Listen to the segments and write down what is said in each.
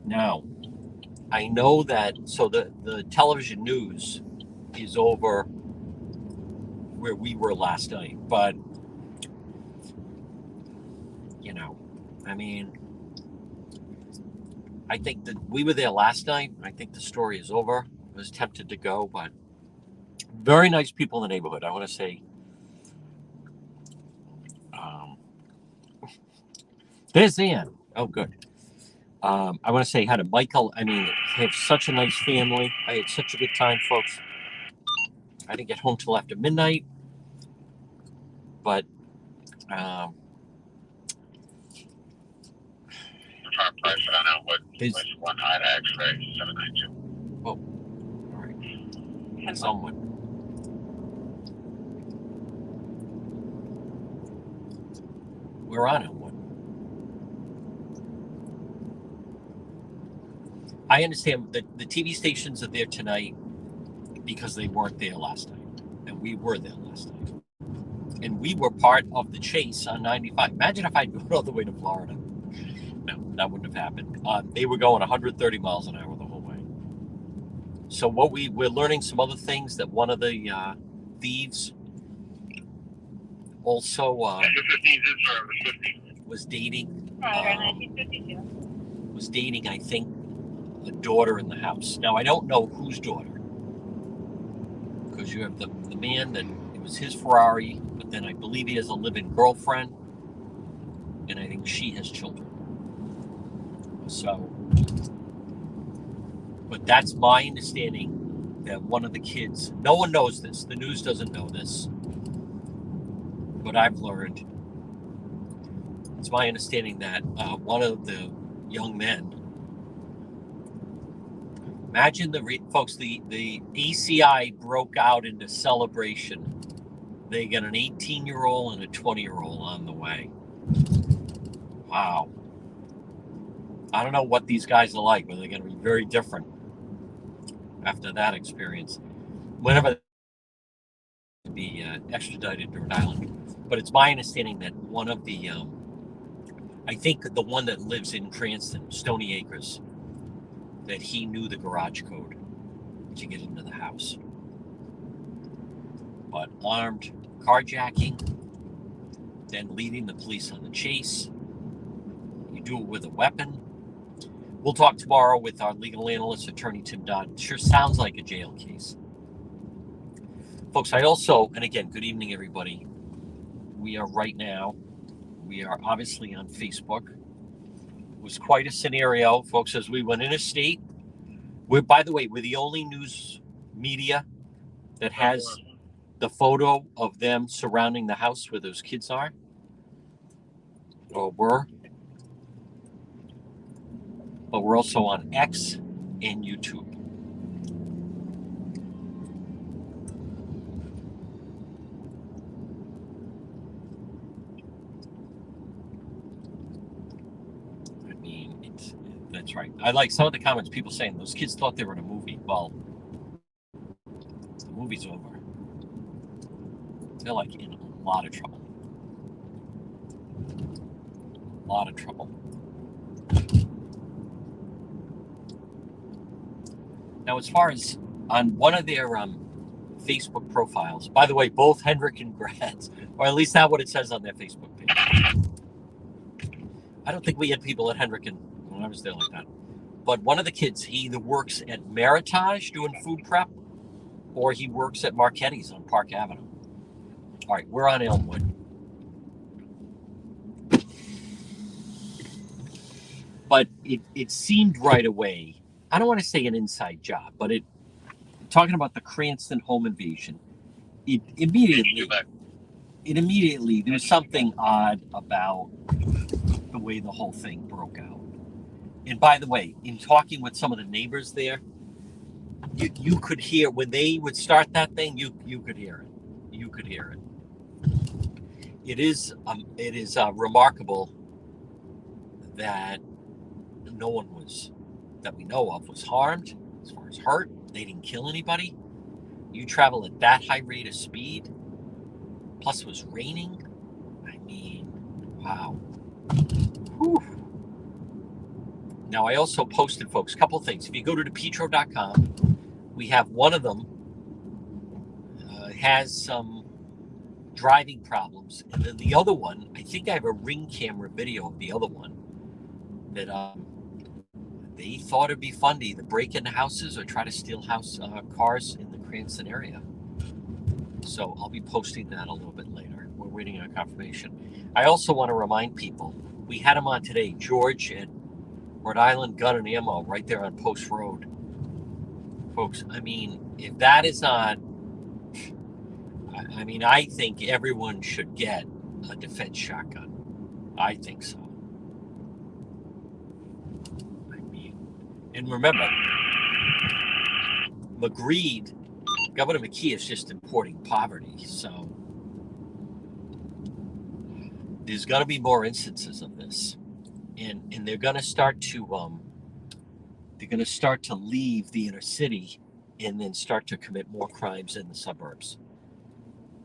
Now, I know that, so the television news is over where we were last night, but, you know, I mean, I think that we were there last night. I think the story is over. I was tempted to go, but very nice people in the neighborhood. I want to say, um, there's Ann. Oh, good. I want to say hi to Michael. I mean, they have such a nice family. I had such a good time, folks. I didn't get home till after midnight, but um, Price on out what there's, one high X-ray 792. oh, all right. Someone. We're on it. I understand that the TV stations are there tonight because they weren't there last night, and we were there last night, and we were part of the chase on 95. Imagine if I'd gone all the way to Florida. No, that wouldn't have happened. They were going 130 miles an hour the whole way. So we're learning some other things, that one of the thieves also was dating. Was dating, I think, a daughter in the house. Now I don't know whose daughter, because you have the man that it was his Ferrari, but then I believe he has a live-in girlfriend, and I think she has children. So, but that's my understanding, that one of the kids, no one knows this, the news doesn't know this, but I've learned, it's my understanding that one of the young men, imagine folks, the ACI broke out into celebration. They got an 18-year-old and a 20-year-old on the way. Wow. I don't know what these guys are like, but they're going to be very different after that experience. Whenever to be extradited to Rhode Island. But it's my understanding that one of the, I think the one that lives in Cranston, Stony Acres, that he knew the garage code to get into the house. But armed carjacking, then leading the police on the chase. You do it with a weapon. We'll talk tomorrow with our legal analyst, attorney Tim Dodd. It sure sounds like a jail case. Folks, I also, and again, good evening, everybody. We are obviously on Facebook. It was quite a scenario, folks, as we went interstate. By the way, we're the only news media that has the photo of them surrounding the house where those kids are, or were. But we're also on X and YouTube. I mean, that's right. I like some of the comments, people saying those kids thought they were in a movie. Well, the movie's over. They're like in a lot of trouble. A lot of trouble. Now, as far as on one of their Facebook profiles, by the way, both Hendrick and Grads, or at least that's what it says on their Facebook page. I don't think we had people at Hendrick when I was there like that. But one of the kids, he either works at Meritage doing food prep, or he works at Marchetti's on Park Avenue. All right, we're on Elmwood. But it seemed right away, I don't want to say an inside job, but talking about the Cranston home invasion, it immediately, there was something odd about the way the whole thing broke out. And by the way, in talking with some of the neighbors there, you could hear, when they would start that thing, you could hear it. You could hear it. It is remarkable that no one that we know of was harmed. As far as hurt, they didn't kill anybody. You travel at that high rate of speed, plus it was raining. I mean, wow. Whew. Now, I also posted, folks, a couple things. If you go to depetro.com, we have one of them has some driving problems. And then the other one, I think I have a ring camera video of the other one that they thought it'd be fun to either break into houses or try to steal cars in the Cranston area. So I'll be posting that a little bit later. We're waiting on confirmation. I also want to remind people, we had him on today, George at Rhode Island Gun and Ammo right there on Post Road. Folks, I mean, if that is not, I think everyone should get a defense shotgun. I think so. And remember, Governor McKee is just importing poverty. So there's going to be more instances of this. And they're going to start to leave the inner city and then start to commit more crimes in the suburbs.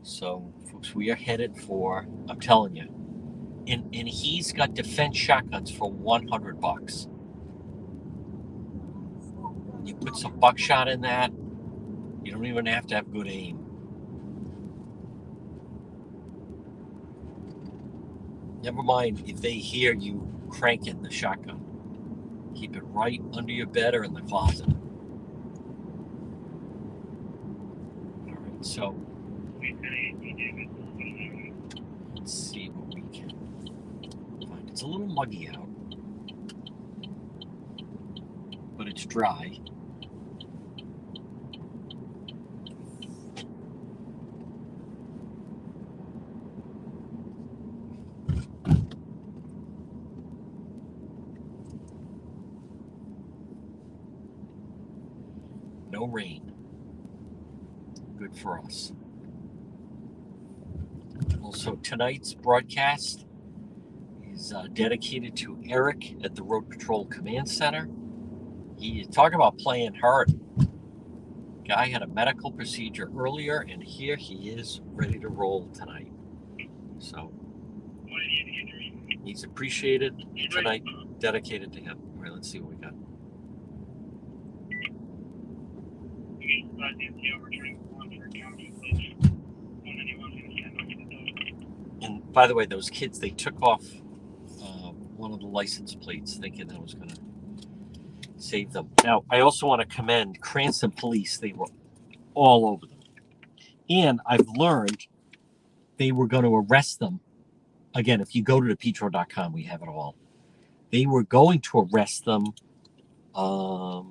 So, folks, we are headed for, I'm telling you, and he's got defense shotguns for $100. You put some buckshot in that, you don't even have to have good aim. Never mind if they hear you cranking the shotgun. Keep it right under your bed or in the closet. All right, so let's see what we can find. It's a little muggy out, but it's dry. No rain. Good for us. Also, tonight's broadcast is dedicated to Eric at the Road Patrol Command Center. He talk about playing hurt. Guy had a medical procedure earlier, and here he is ready to roll tonight. So he's appreciated tonight, dedicated to him. All right, let's see what we got. And by the way, those kids, they took off one of the license plates thinking that was going to save them. Now, I also want to commend Cranston Police. They were all over them. And I've learned they were going to arrest them. Again, if you go to depetro.com, we have it all. They were going to arrest them, I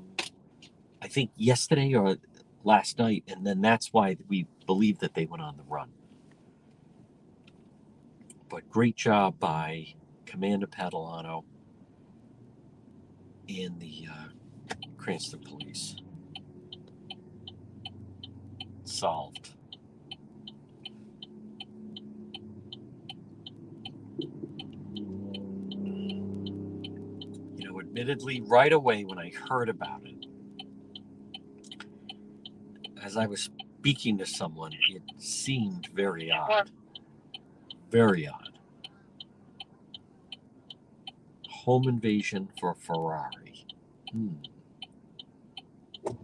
think yesterday or last night, and then that's why we believe that they went on the run. But great job by Commander Padalano and the Cranston Police. Solved. You know, admittedly, right away when I heard about it, as I was speaking to someone, it seemed very odd. Very odd. Home invasion for a Ferrari. All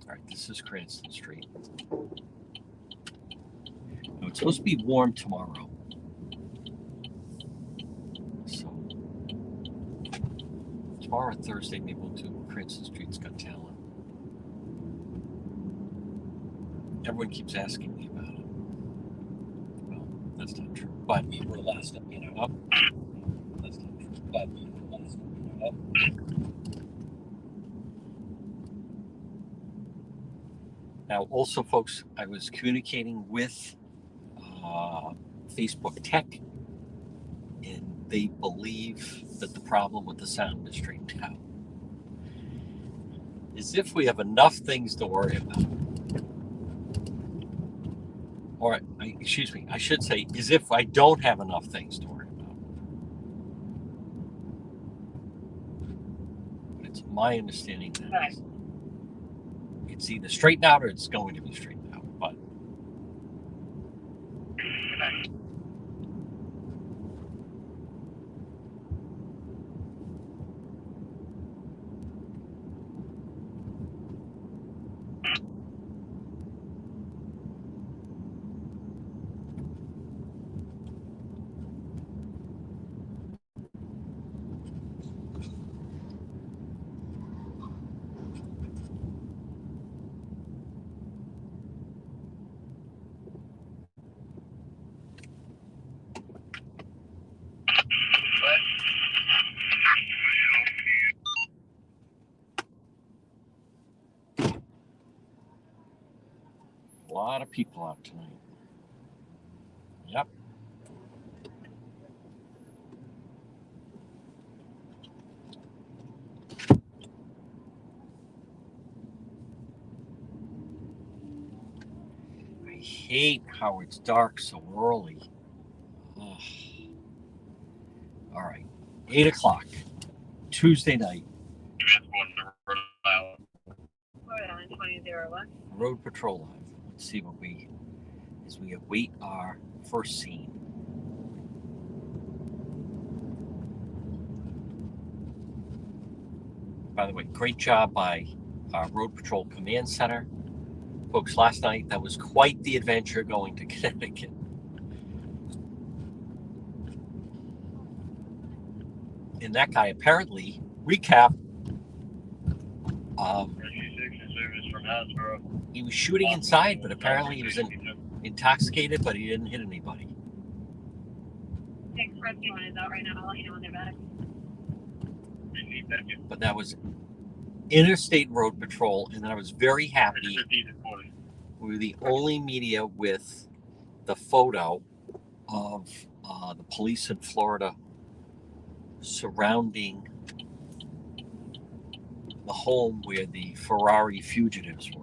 right, this is Cranston Street. Now, it's supposed to be warm tomorrow. So, tomorrow, Thursday, maybe we'll do Cranston Street's Got Talent. Everyone keeps asking me about it. Well, that's not true. But we're last up, up. That's not true. But we're last up, up. Now, also, folks, I was communicating with Facebook Tech, and they believe that the problem with the sound is straightened out. As if we have enough things to worry about. Or, excuse me, I should say, as if I don't have enough things to worry about. But it's my understanding that it's either straightened out or it's going to be straightened out. But lot of people out tonight. Yep. I hate how it's dark so early. Ugh. All right. 8 o'clock. Tuesday night. Road Patrol Live. Let's see what as we await our first scene. By the way, great job by our Road Patrol Command Center. Folks, last night, that was quite the adventure going to Connecticut. And that guy apparently, recap, he was shooting inside, but apparently he was intoxicated, but he didn't hit anybody. But that was Interstate Road Patrol, and then I was very happy. We were the only media with the photo of the police in Florida surrounding the home where the Ferrari fugitives were.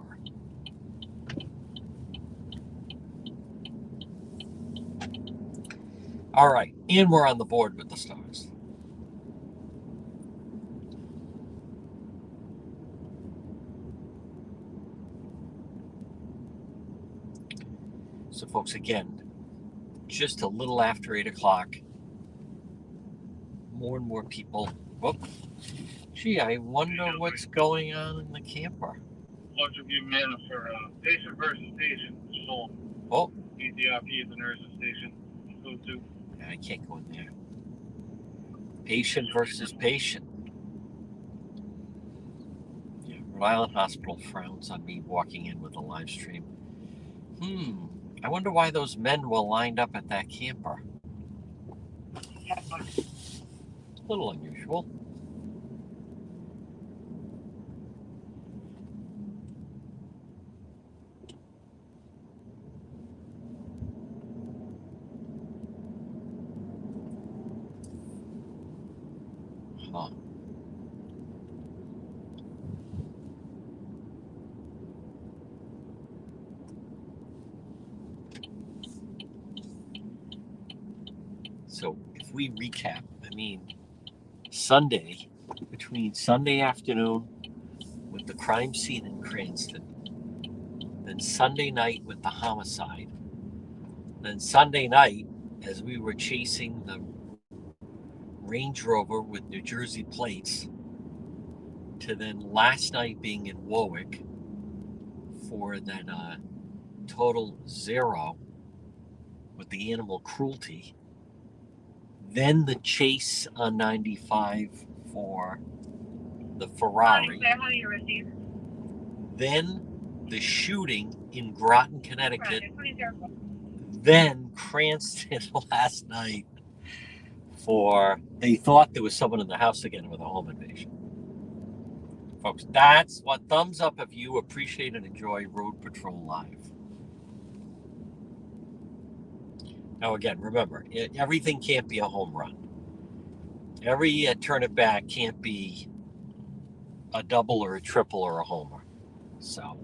All right, and we're on the board with the stars. So, folks, again, just a little after 8 o'clock, more and more people. Whoop. Gee, I wonder what's going on in the camper. Bunch of you men for patient versus patient. So, oh. EDRP at the nurse's station. Go to. I can't go in there. Patient versus patient. Yeah, Rhode Island Hospital frowns on me walking in with a live stream. I wonder why those men were lined up at that camper. A little unusual. Huh. So if we recap, Sunday, between Sunday afternoon with the crime scene in Cranston, then Sunday night with the homicide, then Sunday night as we were chasing the Range Rover with New Jersey plates, to then last night being in Warwick for that total zero with the animal cruelty, then the chase on 95 for the Ferrari, then the shooting in Groton, Connecticut, then Cranston last night for, they thought there was someone in the house again with a home invasion. Folks, that's what, thumbs up if you appreciate and enjoy Road Patrol Live. Now again, remember, everything can't be a home run. Every turn it back can't be a double or a triple or a homer. So,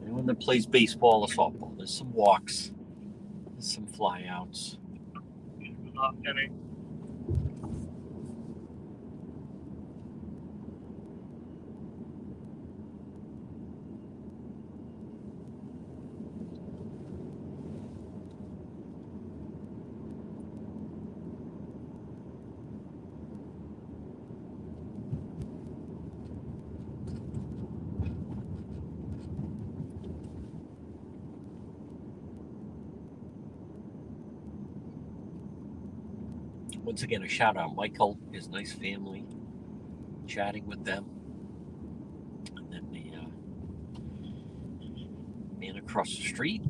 anyone that plays baseball or softball, there's some walks, there's some flyouts. Once again, a shout out Michael, his nice family, chatting with them. And then the man across the street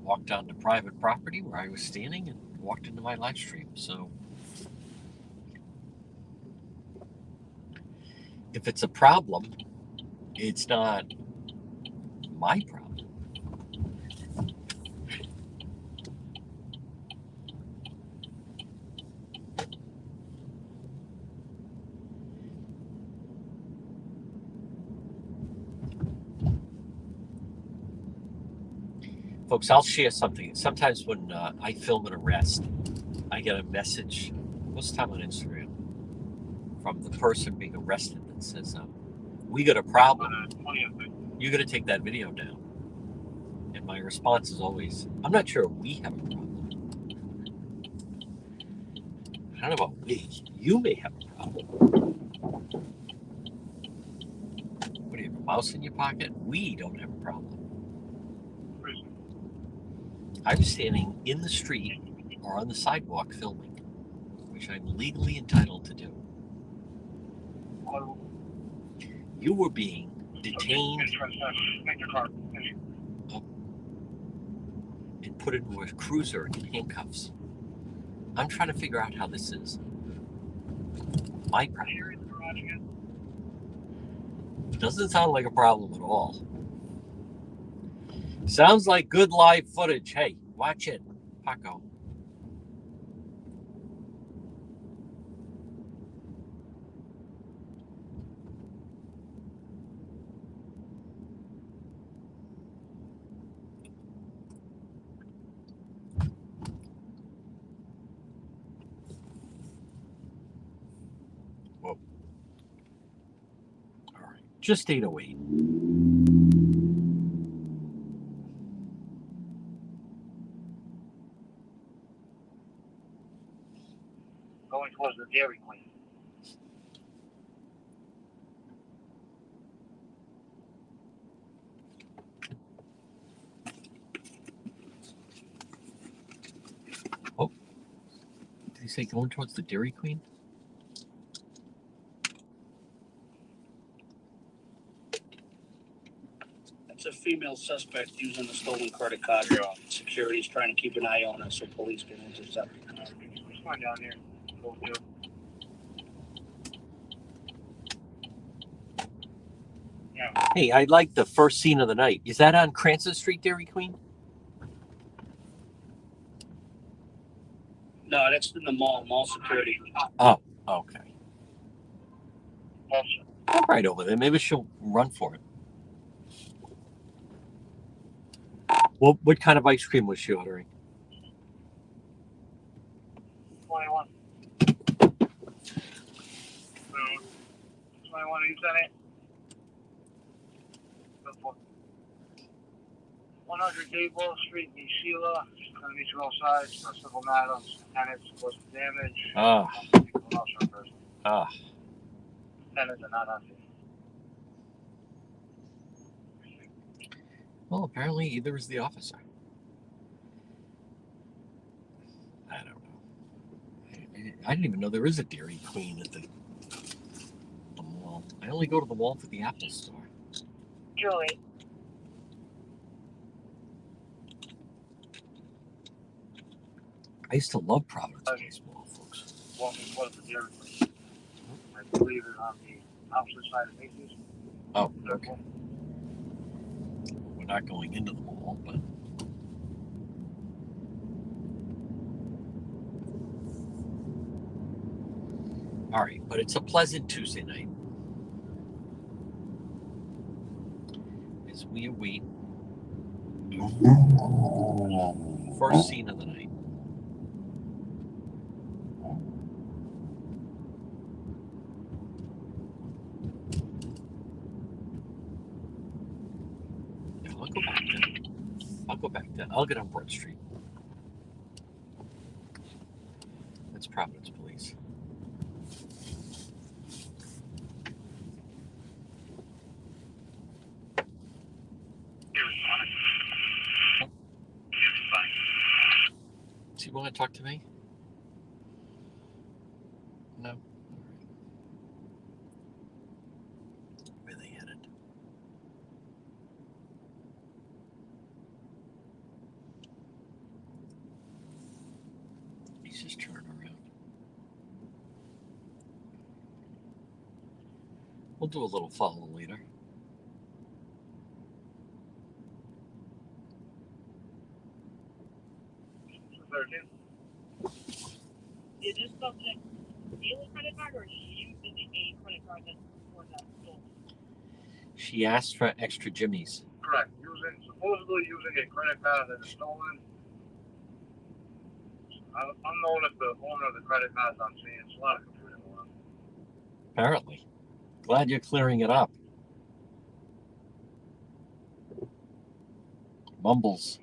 walked onto private property where I was standing and walked into my live stream. So if it's a problem, it's not my problem. Folks, I'll share something. Sometimes when I film an arrest, I get a message most of the time on Instagram from the person being arrested that says, we got a problem. You got to take that video down. And my response is always, I'm not sure we have a problem. I don't know about we. You may have a problem. What do you have, a mouse in your pocket? We don't have a problem. I'm standing in the street or on the sidewalk filming, which I'm legally entitled to do. You were being detained and put into a cruiser in handcuffs. I'm trying to figure out how this is my problem. Doesn't sound like a problem at all. Sounds like good live footage. Hey, watch it, Paco. Whoa. All right, just 808. Going towards the Dairy Queen. Oh, did he say going towards the Dairy Queen? It's a female suspect using a stolen credit card. Security's trying to keep an eye on her so police can intercept her. Let's find down here. Go do. Yeah. Hey, I like the first scene of the night. Is that on Cranston Street, Dairy Queen? No, that's in the mall security. Oh, okay. Also, I'm right over there. Maybe she'll run for it. Well, what kind of ice cream was she ordering? 21. 21, you said it? 100 Gable Street, East Sheila. Going to meet you outside for a civil matter. Tenants supposed to damage. Tenants are not unsafe. Well, apparently either is the officer. I don't know. I didn't even know there is a Dairy Queen at the mall. I only go to the mall for the Apple store. Julie. I used to love Providence Place Mall, folks. Walking towards the Dairy Queen. I believe it's on the opposite side of Macy's. Oh, okay. We're not going into the mall, but all right. But it's a pleasant Tuesday night as we await first scene of the night. I'll get on Broad Street. That's Providence Police. Does he want to talk to me? No. All right. Where are they headed? He's just turning around. We'll do a little follow later. Did this subject steal a credit card or is she using a credit card that was stolen? She asked for extra jimmies. Correct. Supposedly using a credit card that is stolen. Unknown if the owner of the credit card is on scene. It's a lot of confusion going on. Apparently. Glad you're clearing it up. Mumbles.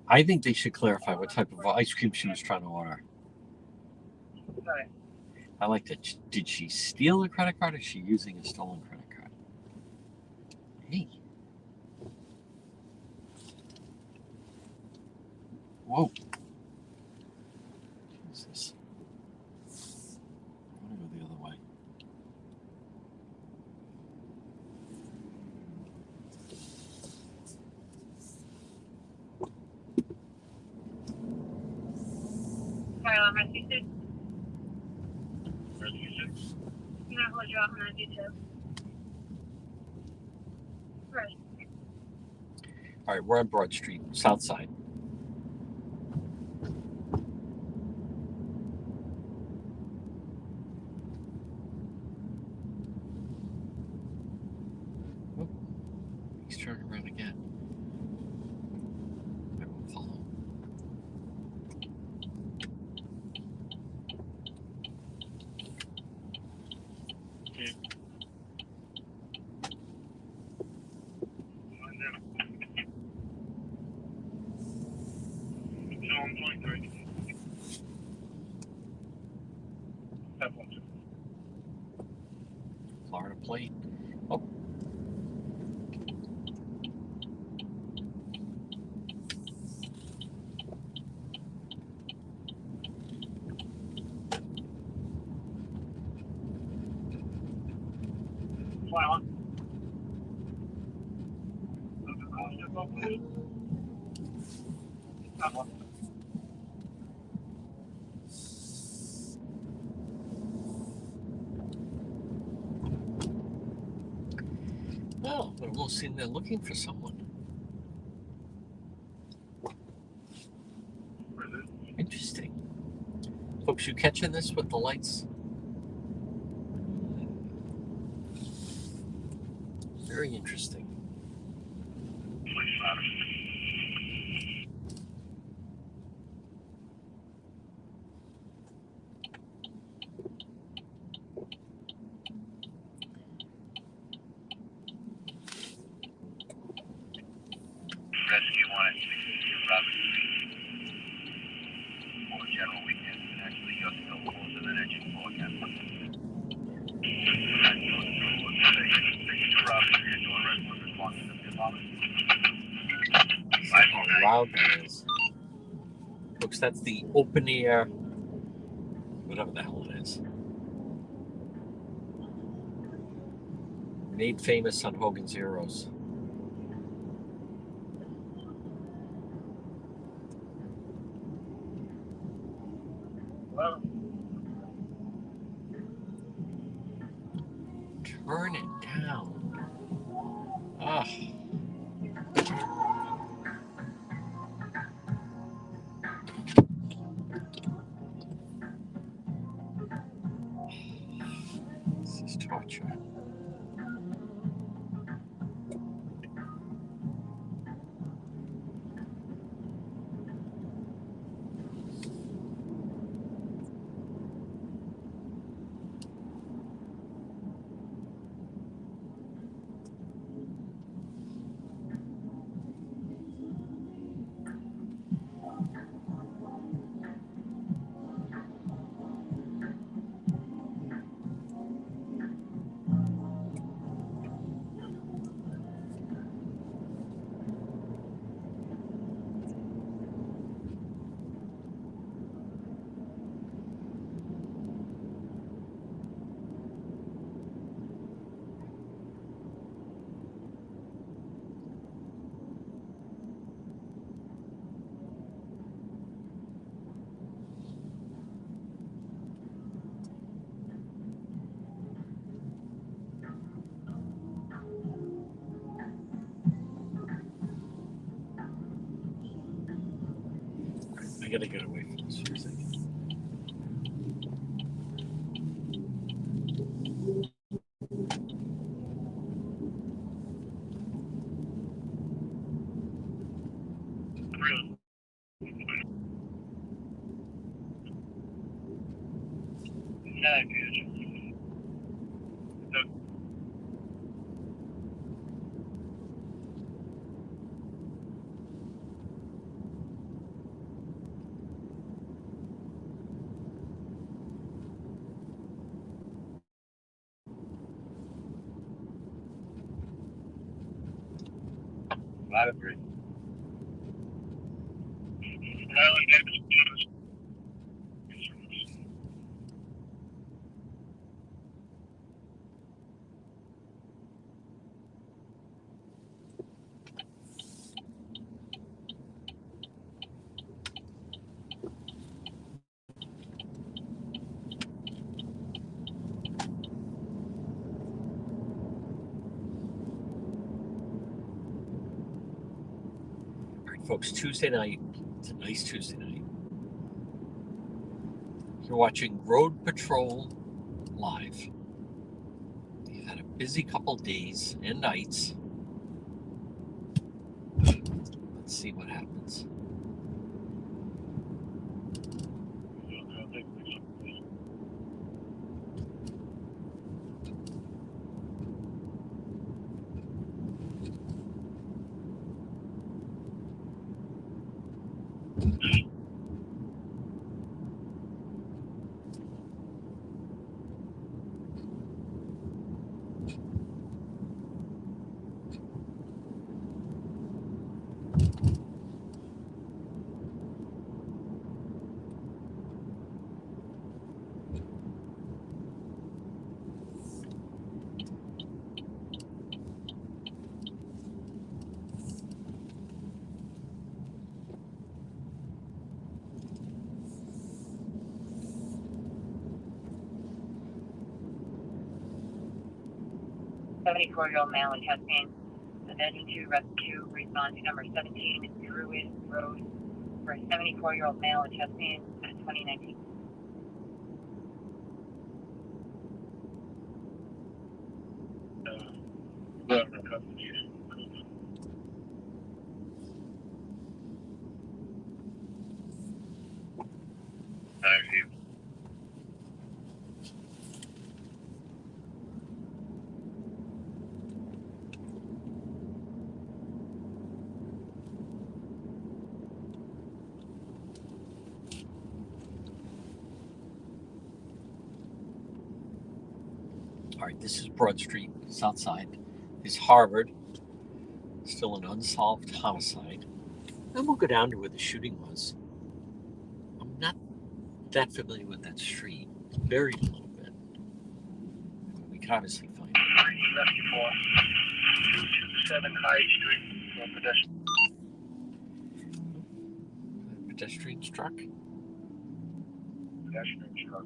I think they should clarify what type of ice cream she was trying to order. Okay. I like that. Did she steal the credit card or is she using a stolen credit card? Hey. Whoa. What's this? I want to go the other way. Sorry, on my C6. Rescue 6. Can I hold you off on that detail? Right. All right, we're on Broad Street, south side. Oh, he's turning around again. I won't follow. No, I'm 23. Step 1, 2. Florida plate. Oh. Fly on. Step up, please. Step 1. Oh, but I'm almost sitting there looking for someone. Where is it? Interesting. Folks, you catching this with the lights? Very interesting. Please, Adam. Rescue 1 at 62 Robert Street. For general weekend. Actually, you're still closer than edging forecast. 62 Robert Street. Doing rescue responses to the alarm. See how loud that is. Folks, that's the open air, whatever the hell it is. Made famous on Hogan's Heroes. Hello? Turn it down. Ah. This is torture. I gotta get away from this for a second. Really? Yeah, good. I agree. All right, folks, Tuesday night. It's a nice Tuesday night. You're watching Road Patrol live. You've had a busy couple days and nights. Let's see what happens. Seventy-four-year-old male in chest pain. Attending to rescue. Respond to number 17, Rhode, for a 74-year-old male in chest pain at 2019. All right, this is Broad Street, south side. Is Harvard. Still an unsolved homicide. And we'll go down to where the shooting was. I'm not that familiar with that street. Buried a little bit. We can obviously find it. Rescue 4, 227 High Street, no Pedestrian struck. pedestrian truck,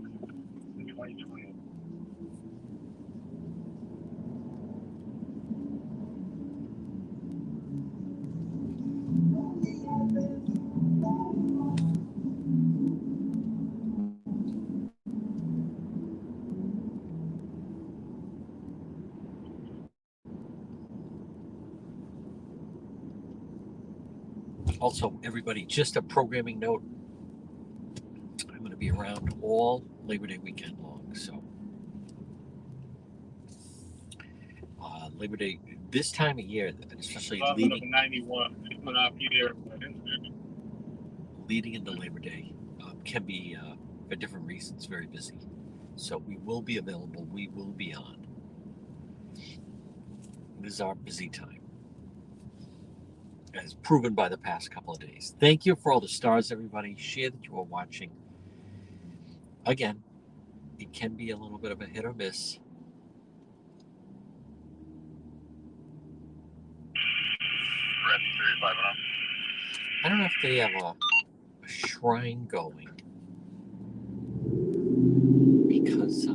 the 2020. Also, everybody, just a programming note. I'm going to be around all Labor Day weekend long. So, Labor Day, this time of year, especially leading 91, coming off here. leading into Labor Day, can be, for different reasons, very busy. So, we will be available. We will be on. This is our busy time, as proven by the past couple of days. Thank you for all the stars, everybody. Share that you are watching. Again, it can be a little bit of a hit or miss. I don't know if they have a shrine going because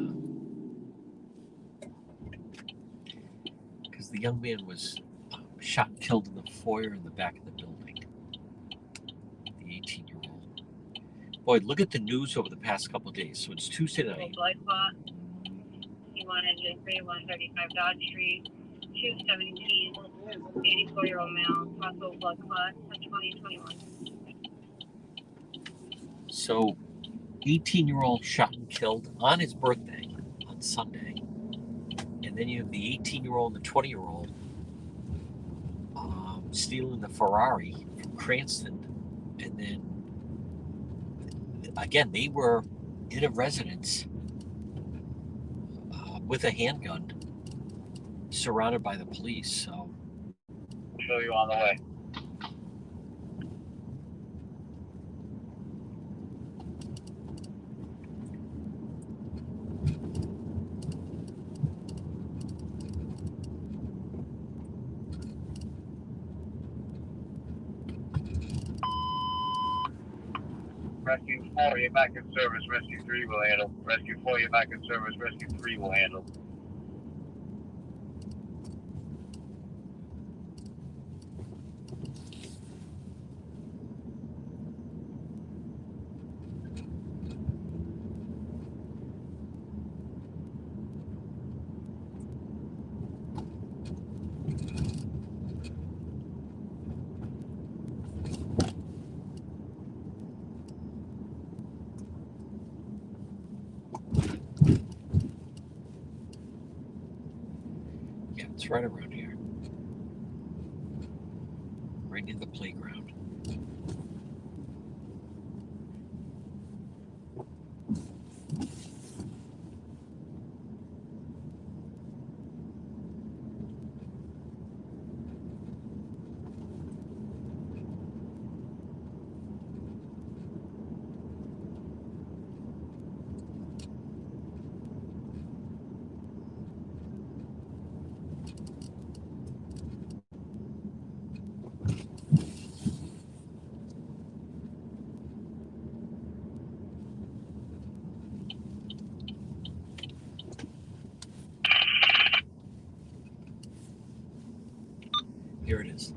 the young man was shot and killed in the foyer in the back of the building. The 18-year-old. Boy, look at the news over the past couple of days. So it's Tuesday night. Blood clot. He wanted to say 135 Dodge Street, 217, 84-year-old male, possible blood clot for 2021. So 18-year-old shot and killed on his birthday on Sunday. And then you have the 18-year-old and the 20-year-old stealing the Ferrari from Cranston. And then, again, they were in a residence with a handgun surrounded by the police. So I'll show you on the way. Rescue 4, you're back in service. Rescue 3 will handle. Rescue 4, you're back in service. Rescue 3 will handle. yeah, it's right around here. Right near the playground. Here it is.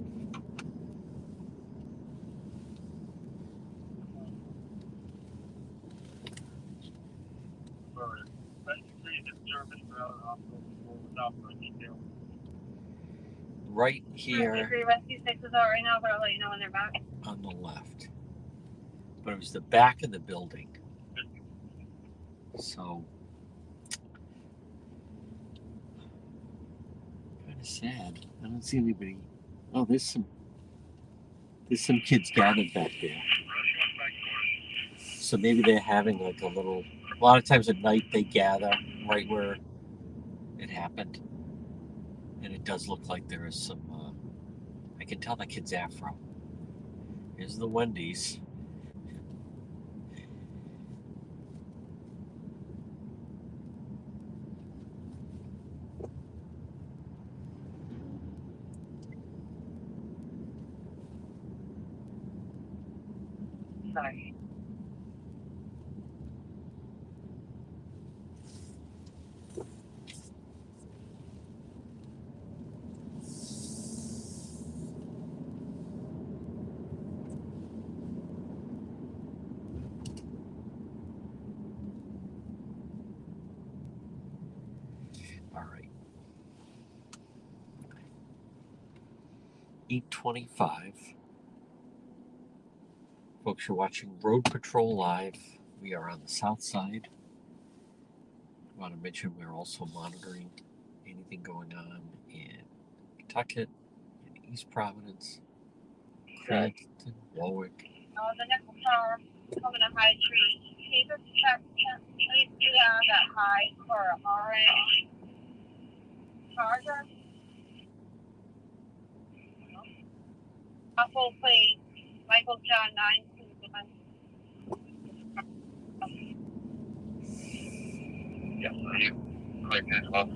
Rescue 3 is in service for other hospital without further detail. Right here Rescue 6 is out right now, but I'll let you know when they're back. on the left. But it was the back of the building. So kind of sad. I don't see anybody. Oh, there's some kids gathered back there. So maybe they're having like a lot of times at night they gather right where it happened. And it does look like there is some, I can tell the kid's afro. Here's the Wendy's. Sorry. All right. 8:25. Folks, you're watching Road Patrol Live. We are on the south side. I want to mention we're also monitoring anything going on in Pawtucket, in East Providence, Cranston, Warwick. The nickel tower coming to High Tree. Can you just check? Please do that high for orange charger. Full plate, Michael John 921. Yes, you. Quick as well.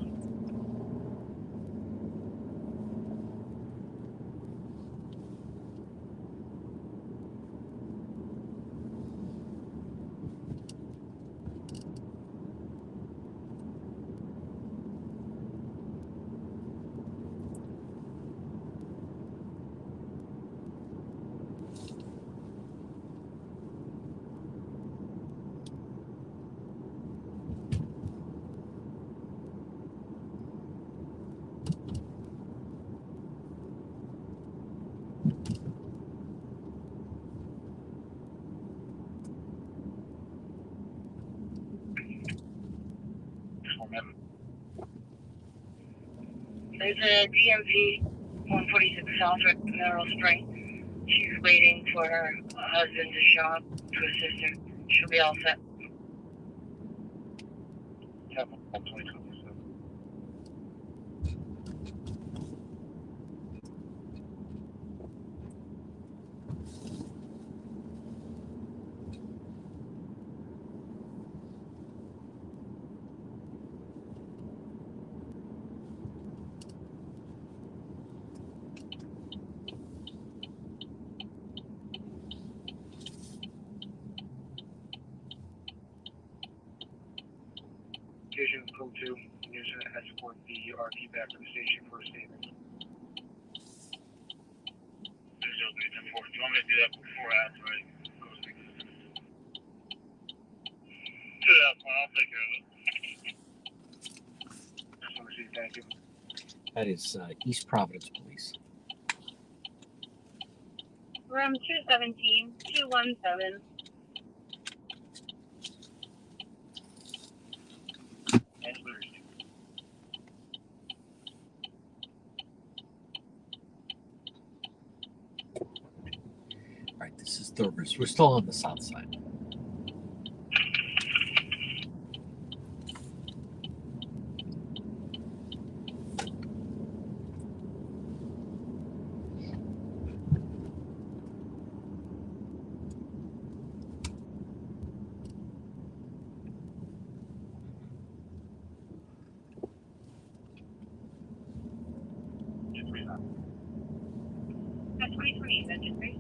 There's a DMV 146 South at Mineral Spring. She's waiting for her husband to show up to assist her. She'll be all set. Station Code 2, you're going to escort the RV back to the station for a statement. Do you want me to do that before or after I go speak to the citizen? Do that, I'll take care of it. Just want to say thank you. That is East Providence Police. Room 217, 217. All right, this is Thurber's. We're still on the south side. That's 2020, Engine 3.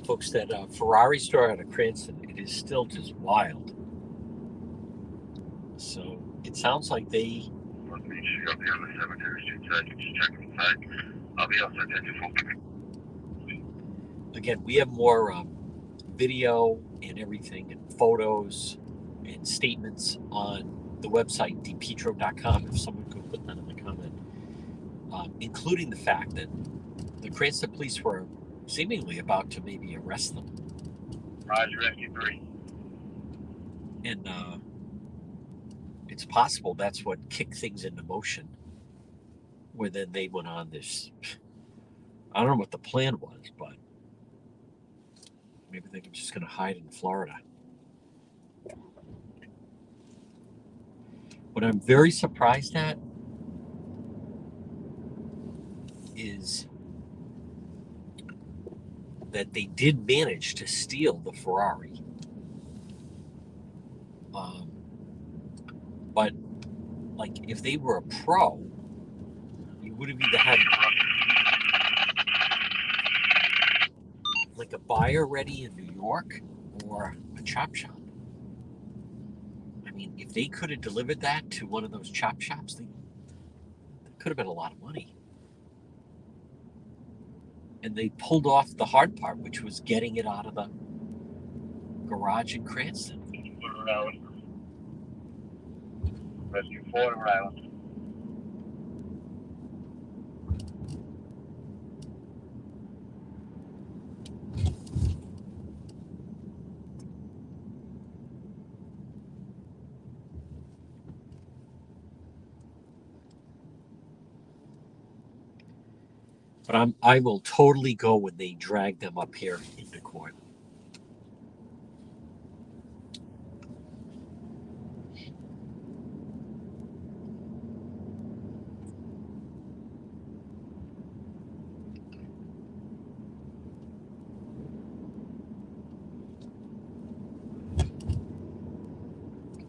Folks, that Ferrari store out of Cranston, it is still just wild. So it sounds like they. I'll be on the cemetery street side. You just check inside. I'll be outside there before. Again, we have more video and everything, and photos and statements on the website, depetro.com, if someone could put that in the comment, including the fact that the Cranston police were seemingly about to maybe arrest them. Roger, Rescue 3. And it's possible that's what kicked things into motion, where then they went on this. I don't know what the plan was, but maybe they were just going to hide in Florida. What I'm very surprised at is that they did manage to steal the Ferrari. But, like, if they were a pro, you would have either had like a buyer ready in New York or a chop shop. I mean, if they could have delivered that to one of those chop shops, that could have been a lot of money. And they pulled off the hard part, which was getting it out of the garage in Cranston. Rhode Island. Rescue 4, Rhode Island. But I will totally go when they drag them up here into court.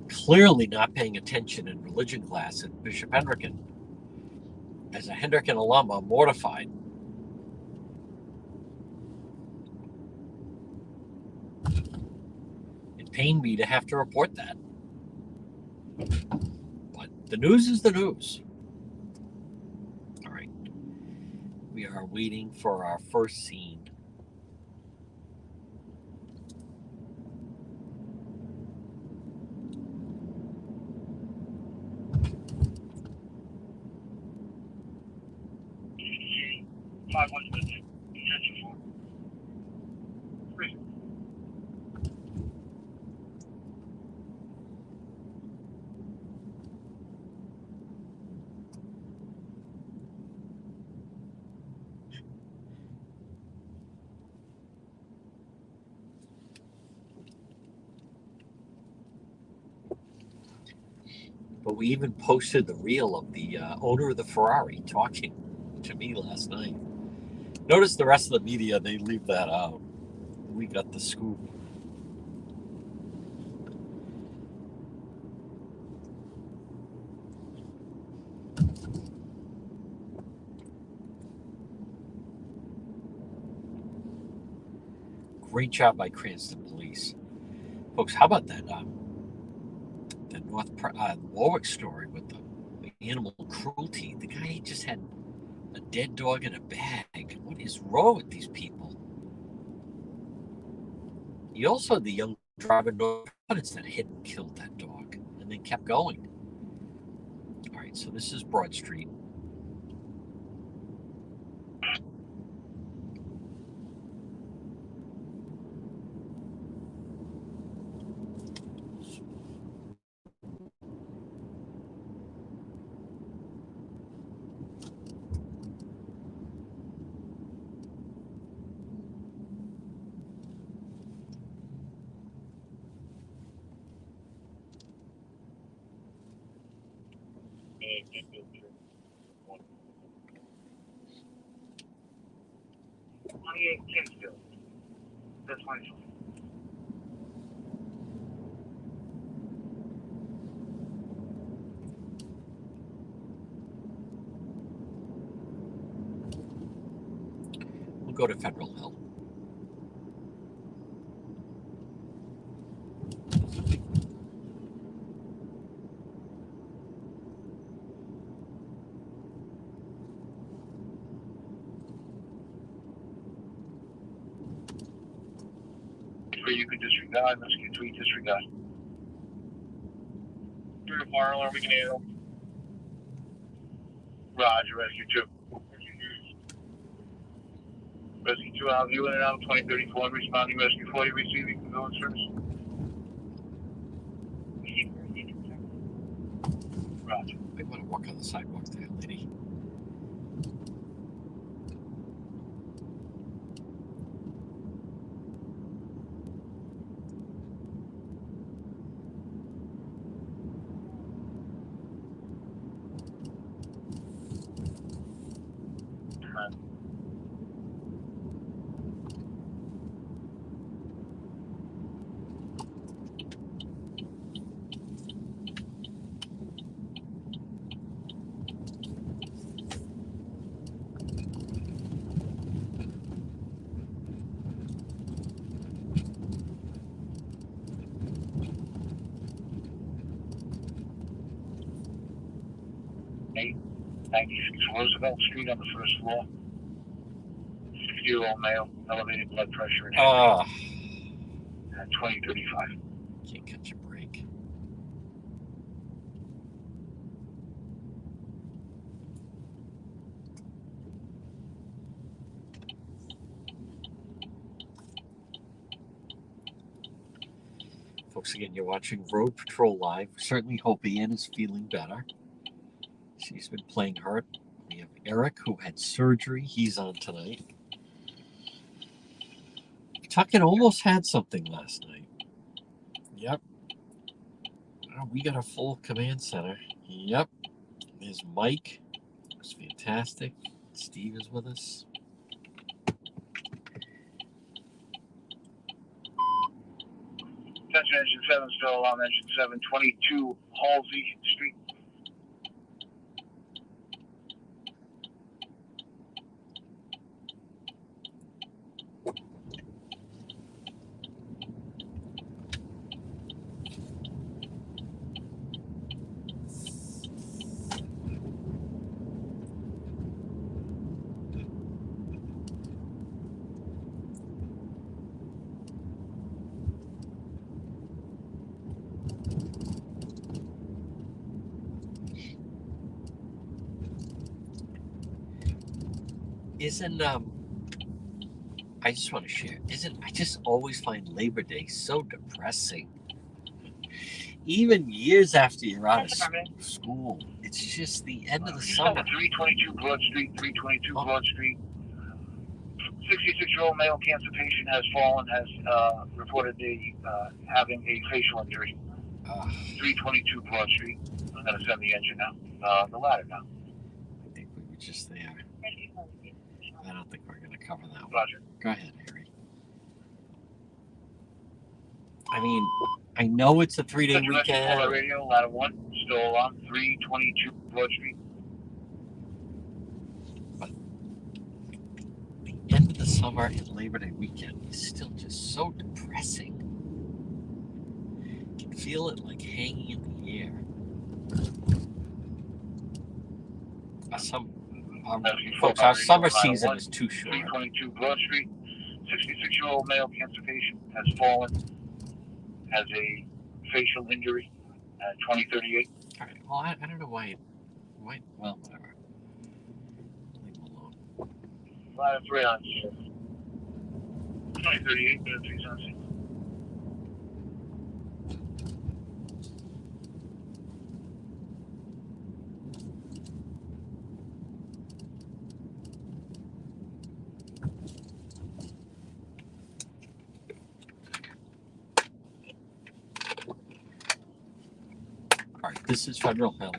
Clearly not paying attention in religion class at Bishop Hendricken. As a Hendricken alum, I'm mortified. It pained me to have to report that. But the news is the news. All right. We are waiting for our first scene. 5 Westwood. Attention 4. 3. But we even posted the reel of the owner of the Ferrari talking to me last night. Notice the rest of the media, they leave that out. We got the scoop. Great job by Cranston Police. Folks, how about that Warwick story with the animal cruelty? The guy just had a dead dog in a bag. What is wrong with these people? He also had the young driver that hit and killed that dog and then kept going. All right, so this is Broad Street. Kingsville. That's 25. We'll go to Federal Hill. Three you can disregard, rescue 3 disregard. 3 to Marla, we can handle. Roger, rescue 2. Rescue 2, I'll view it out 2034 responding. Rescue 4, you receiving conveyance service? Roger. I want to walk on the sidewalk there, lady. Eight, 96 Roosevelt Street on the first floor. 60-year-old male, elevated blood pressure and Ah, 2035. can't catch a break. Folks, again, you're watching Road Patrol Live. We certainly hope Ian is feeling better. She's been playing hurt. We have Eric, who had surgery. He's on tonight. Tuckett almost had something last night. Yep. Oh, we got a full command center. Yep. There's Mike. It's fantastic. Steve is with us. Attention engine 7, still alarm engine 7, 22 Halsey Street. Isn't I just want to share. Isn't I just always find Labor Day so depressing. Even years after you're out of school, it's just the end of the summer. 322 Broad Street, 322 Broad Street. 66-year-old male cancer patient has fallen, has reported having a facial injury. 322 Broad Street. I'm going to send the engine now. The ladder now. I think we were just there. I don't think we're going to cover that one. Roger. Go ahead, Harry. I mean, I know it's a 3-day weekend. Radio, ladder 1, still on 322 Broad Street. But the end of the summer and Labor Day weekend is still just so depressing. You can feel it like hanging in the air. Folks, our summer season is too short. 322 Broad Street. 66-year-old male cancer patient has fallen, has a facial injury at 2038. All right. Well, I don't know why. Well, whatever. Leave him alone. Ladder 3 on scene. 2038, ladder 3's on scene. All right. This is Federal Hill.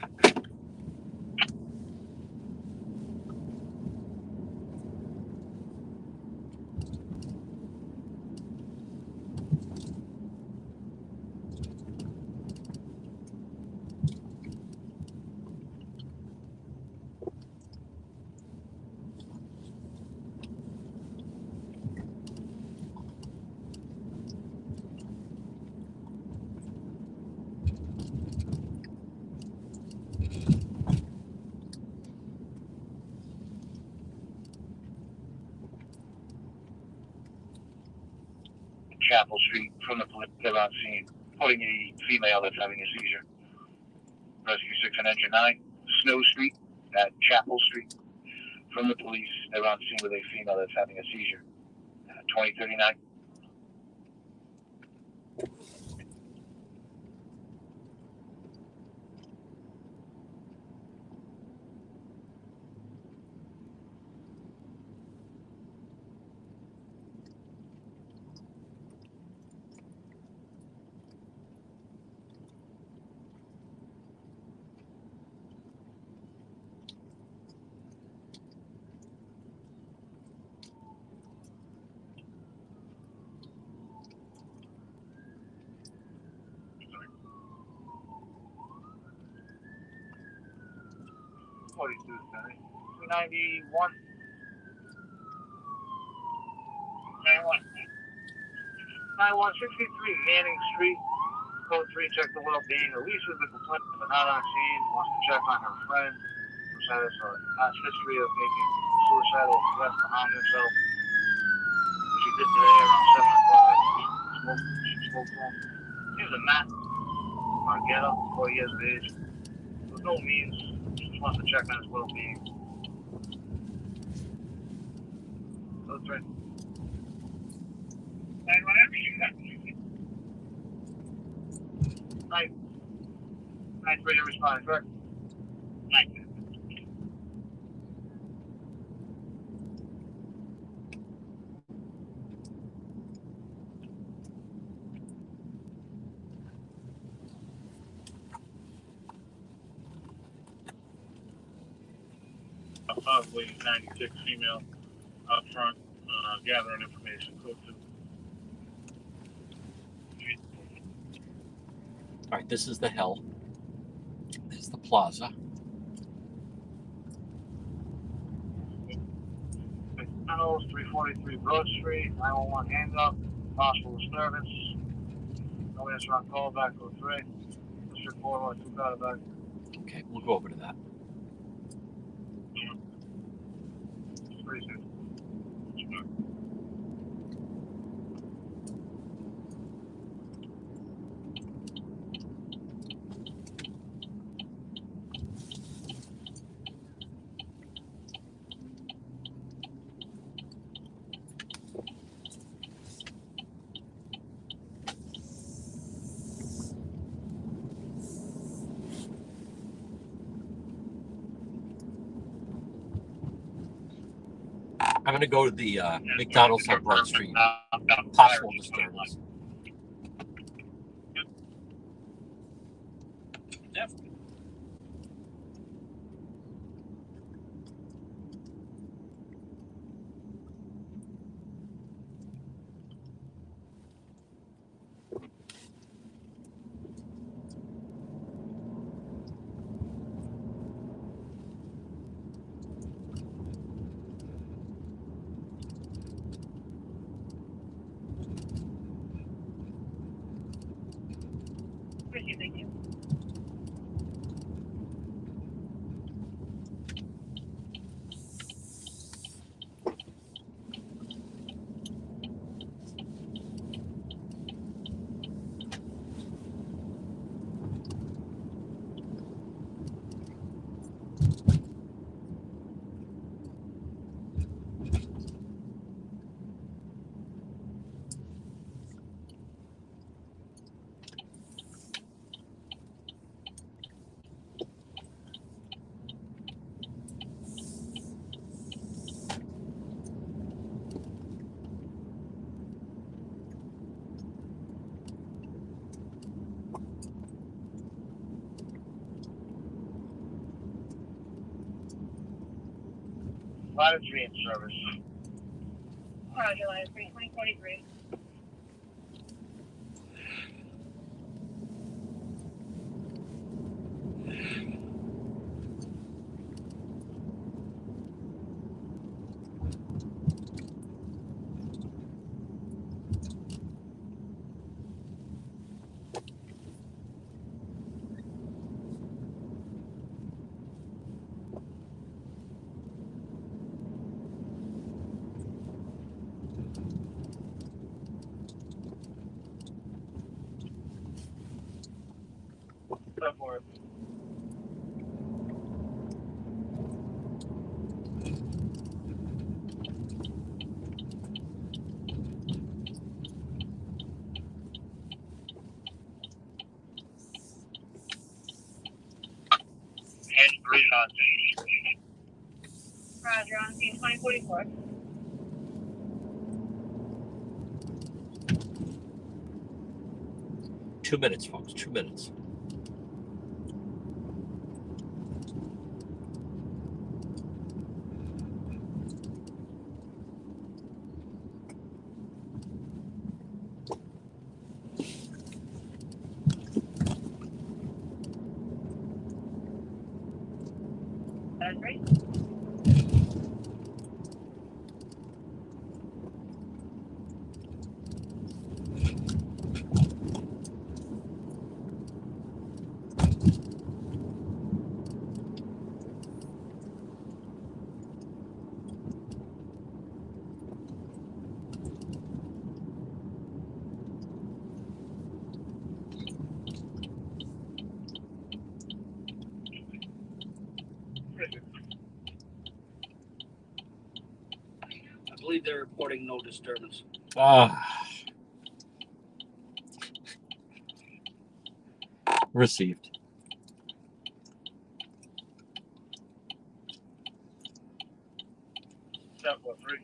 Chapel Street from the police. They're on scene, putting a female that's having a seizure. Rescue 6 and Engine 9. Snow Street at Chapel Street. From the police, they're on scene with a female that's having a seizure. 2039. Forty-two, 291. 9163 Manning Street. Code 3, check the well-being. Elise is the complainant, but not on scene. Wants to check on her friend, who's had a past history of making suicidal threats behind herself. She did today around 7 o'clock. She spoke to him. He was a Matt Margetta, 4 years of age. With no means, she just wants to check on his well-being. Code 3. 9-3 to respond, correct? 9. Possibly 96 female up front, gathering information. Code 2. All right. This is the Hill. There's the Plaza. Tunnels, 343 Broad Street, 911 hang up, possible disturbance. No answer on call, back code 3. District 402 got it back. Okay, we'll go over to that. 36. I'm going to go to the McDonald's on Broad Street. Possible disturbance. Definitely. Appreciate it. Thank you. Ladder 3 in service. Roger, line 3, 2043. Go for it. Hand 3 on scene. Roger, on scene 2044. Two minutes, folks. 2 minutes. Ladder 3. I believe they're reporting no disturbance. Received. Step 3.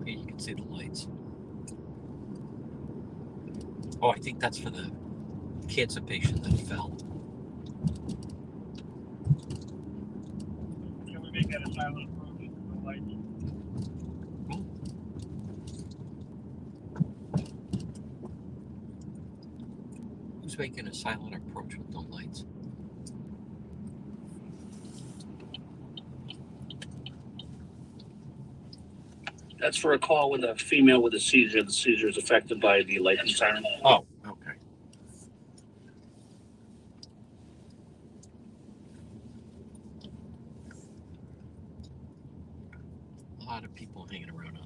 Here you can see the lights. Oh, I think that's for the cancer patient that fell. Can we make that a silent approach with the lights? Who's making a silent approach with no lights? That's for a call with a female with a seizure. The seizure is affected by the light and siren. Oh, okay.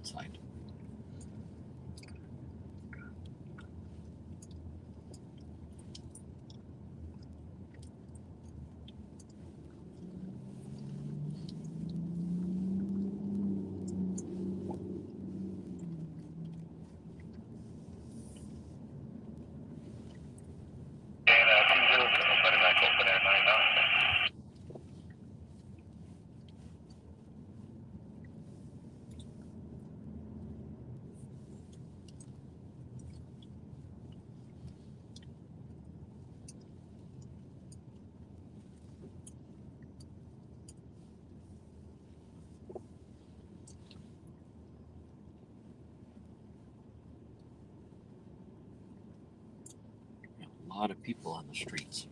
outside. And 200, better back open at 9 now. A lot of people on the streets.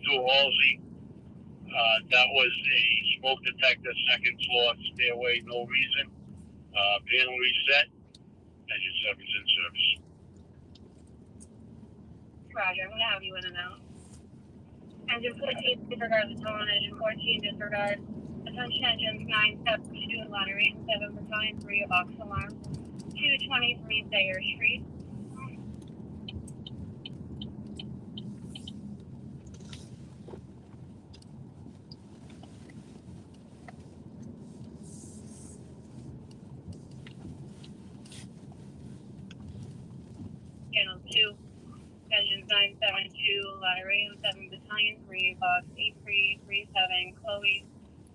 Halsey. That was a smoke detector, second floor, stairway, no reason. Panel reset. Engine 7's in service. Roger, I'm gonna have you in and out. Engine 14, disregard the tone. Engine 14, disregard. Attention engines 972, ladder 8 and 7 battalion 3, a box alarm. 223 Thayer Street. Channel 2, engines 972, ladder 8 and 7 battalion 3, box 8337, Chloe.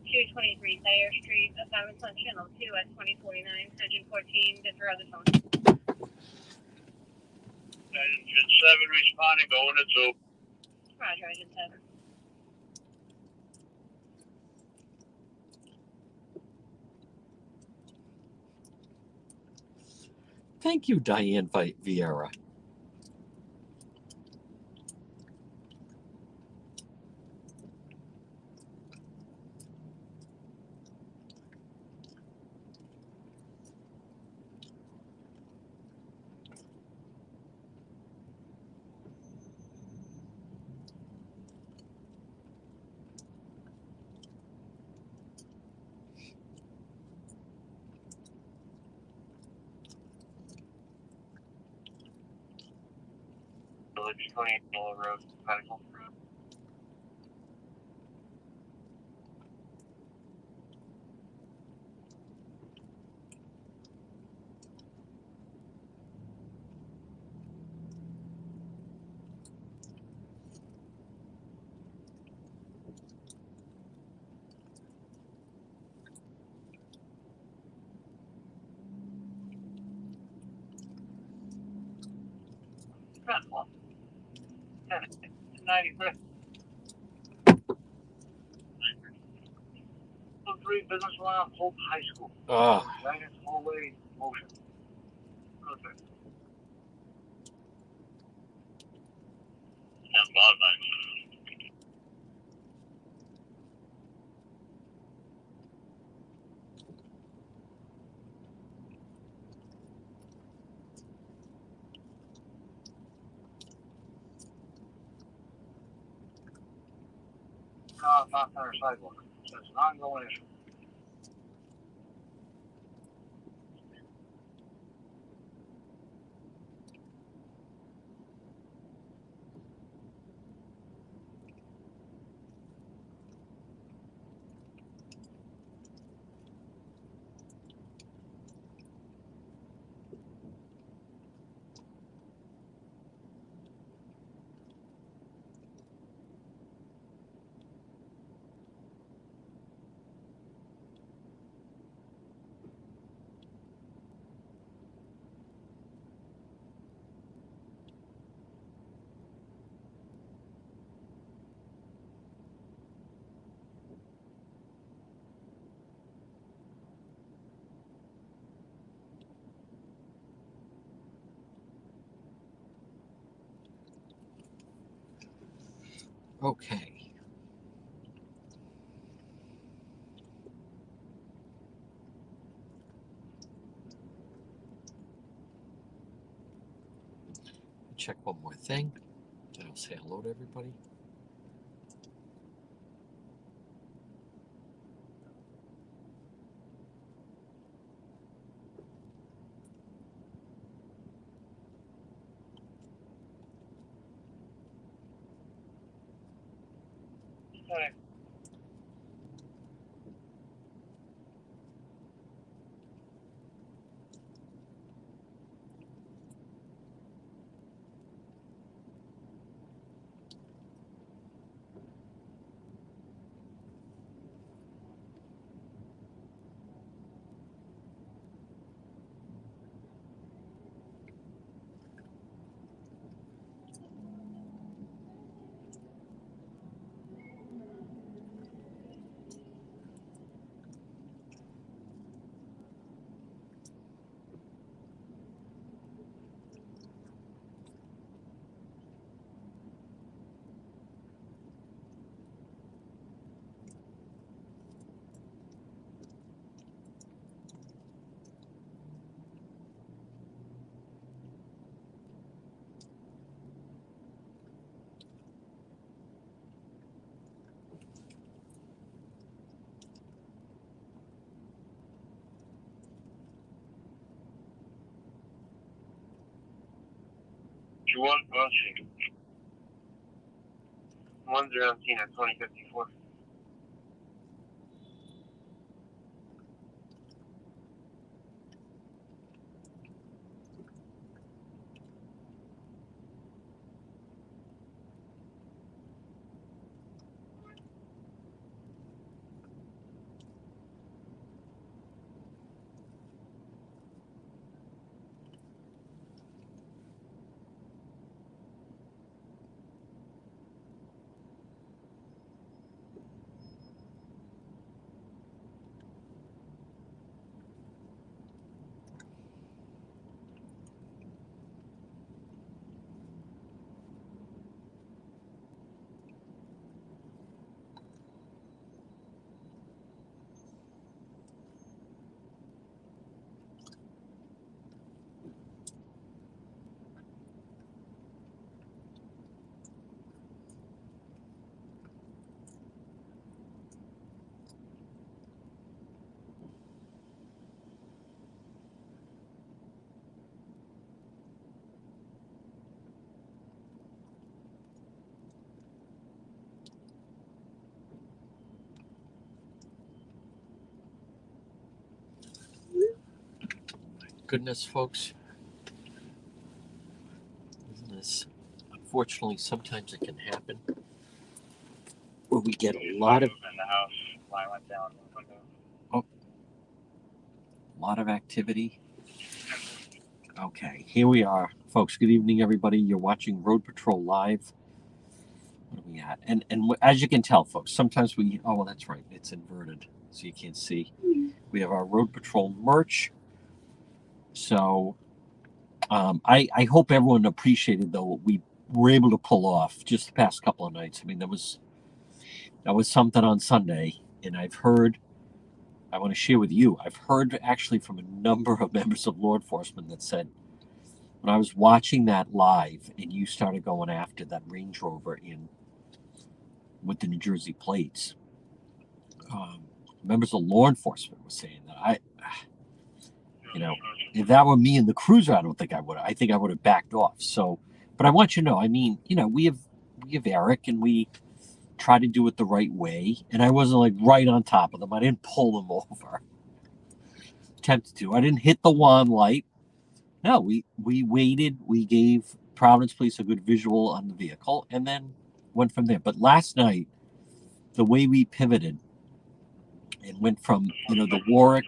223 Thayer Street, assignments on channel 2 at 2049, engine 14, disregard the tone. Engine 7 responding, going to 2. Roger, engine 7. Thank you, Diane Vieira. Village 28 Miller Road, medical. Front wall. 95th. 3 Business Line, Hope High School. Guidance hallway motion. Perfect. And Bob 9. Not center sidewalk. So it's an ongoing issue. Okay. Check one more thing. Then I'll say hello to everybody. Hi. You want? Let's see. 117 at 2054. Goodness, folks. Isn't this? Unfortunately, sometimes it can happen where we get a lot of in the house. I went down. activity. Okay, here we are, folks. Good evening, everybody. You're watching Road Patrol Live. What are we at? And as you can tell, folks, sometimes we. Oh, well, that's right. It's inverted, so you can't see. We have our Road Patrol merch. So I hope everyone appreciated though what we were able to pull off just the past couple of nights. I mean, that was something on Sunday, and I've heard. I want to share with you. I've heard actually from a number of members of law enforcement that said when I was watching that live and you started going after that Range Rover in with the New Jersey plates, members of law enforcement were saying that if that were me in the cruiser, I don't think I would. I think I would have backed off. So, but I want you to know. I mean, we have Eric, and we try to do it the right way. And I wasn't like right on top of them. I didn't pull them over. Attempted to. I didn't hit the wand light. No, we waited. We gave Providence Police a good visual on the vehicle, and then went from there. But last night, the way we pivoted and went from the Warwick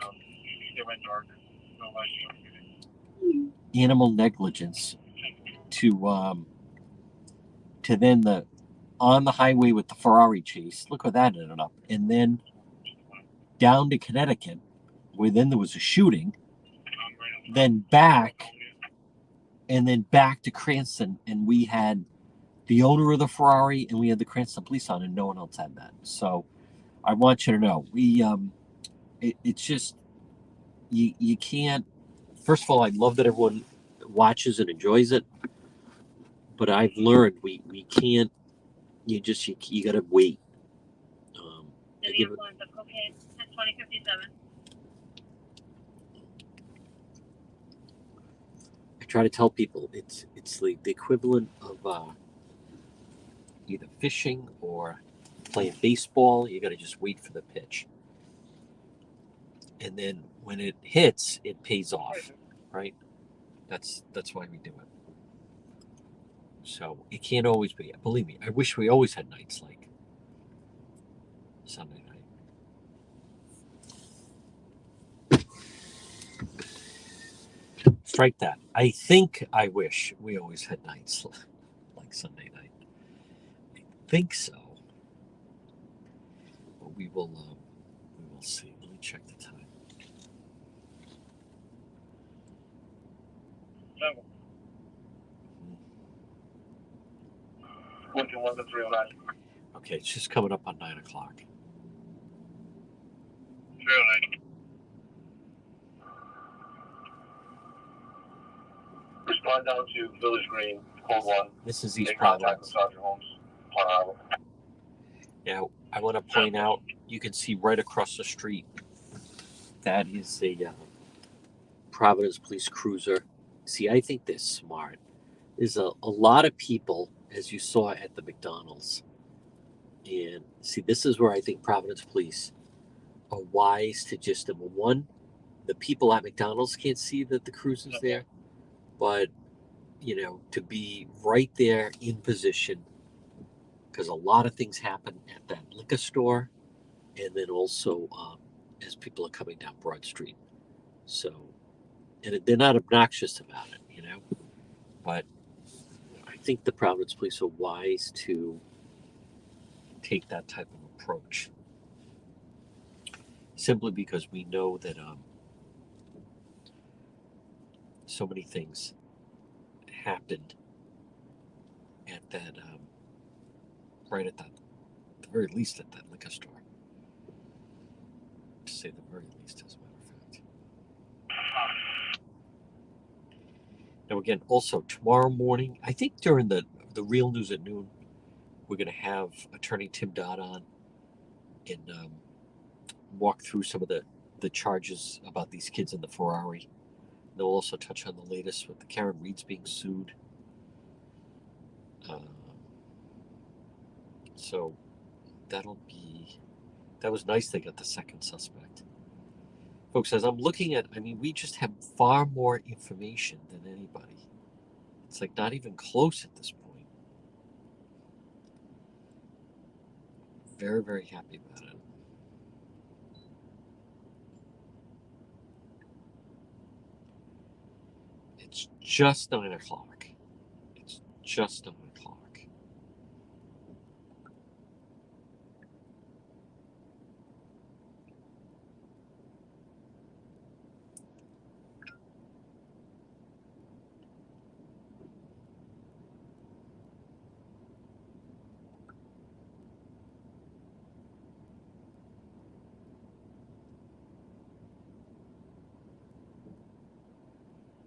animal negligence to then the on the highway with the Ferrari chase. Look where that ended up, and then down to Connecticut, where then there was a shooting, then back, and then back to Cranston, and we had the owner of the Ferrari, and we had the Cranston Police on, and no one else had that. So I want you to know, it's just you can't. First of all, I love that everyone watches and enjoys it, but I've learned we can't. You gotta wait. The influence of cocaine at 2057. I try to tell people it's like the equivalent of either fishing or playing baseball. You got to just wait for the pitch, and then when it hits, it pays off, right? That's why we do it. So it can't always be. Believe me, I wish we always had nights like Sunday night. Strike that. I wish we always had nights like Sunday night. I think so, but we will see. Let me check the time. 21 to 309. Okay, it's just coming up on 9 o'clock. 309. Respond down to Village Green, code 1. This is East Make contact with Providence. Sergeant Holmes. Pond Harbor. Now, I want to point out, you can see right across the street, that is a Providence Police Cruiser. See, I think they're smart. There's a lot of people, as you saw at the McDonald's. And see, this is where I think Providence Police are wise to just, number one, the people at McDonald's can't see that the cruiser's there, but, to be right there in position, because a lot of things happen at that liquor store, and then also as people are coming down Broad Street. So, and they're not obnoxious about it, but I think the Providence Police are wise to take that type of approach, simply because we know that so many things happened at that, right at that, the very least at that liquor store. To say the very least, as a matter of fact. Now, again, also tomorrow morning, I think during the Real News at noon, we're going to have Attorney Tim Dodd on and walk through some of the charges about these kids in the Ferrari. They'll also touch on the latest with the Karen Reeds being sued. So that was nice they got the second suspect. Folks, as I'm looking at, we just have far more information than anybody. It's like not even close at this point. Very, very happy about it. It's just 9 o'clock. It's just 9 o'clock.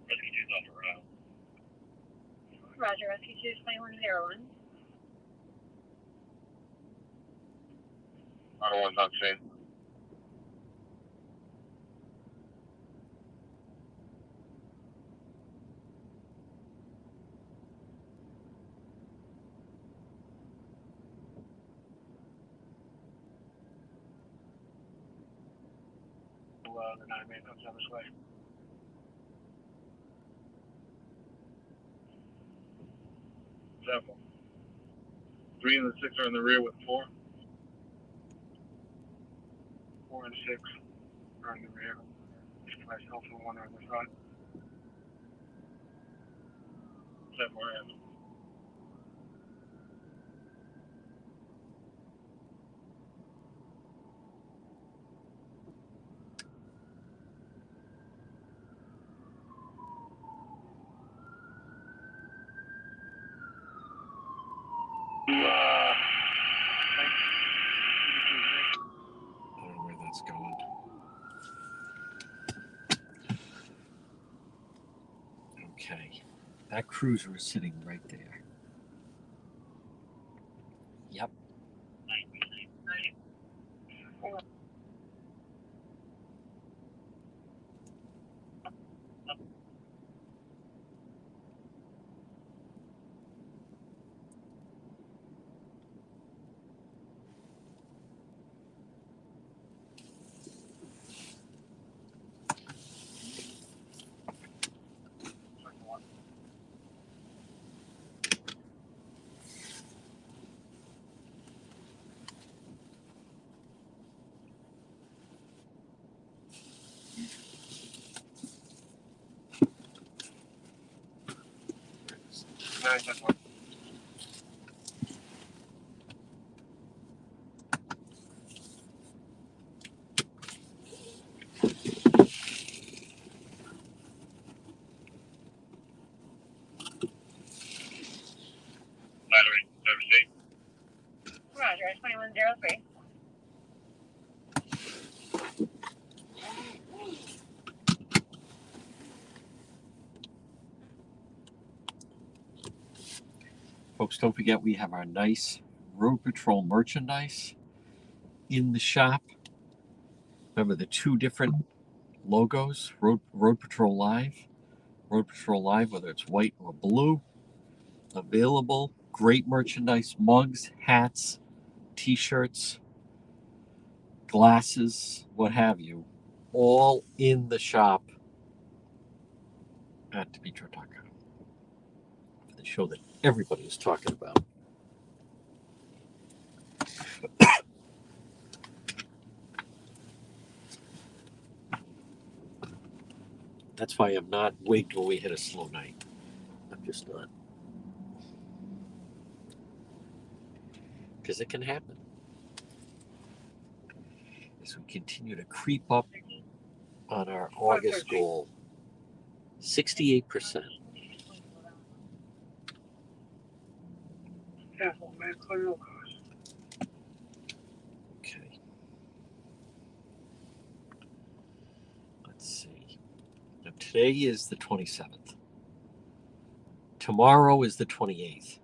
Rescue 2's off the road. Roger, Rescue 2 is 2101. Other one's not seen. The 9-man comes down this way. Several. 3 and the 6 are in the rear with 4. 4 and 6 are in the rear. Myself and 1 are in the front. 7 more in. that's going. Okay. That cruiser is sitting right there. Yep. Battery, service state. Roger, 2103. Folks, don't forget we have our nice Road Patrol merchandise in the shop. Remember the two different logos, Road Patrol Live, whether it's white or blue, available. Great merchandise, mugs, hats, t-shirts, glasses, what have you, all in the shop at DePietro.com for the show that everybody is talking about. That's why I'm not wigged when we hit a slow night. I'm just not. Because it can happen. As we continue to creep up on our August goal, 68%. Careful, man. Clear your cars. Okay. Let's see. Now today is the 27th. Tomorrow is the 28th.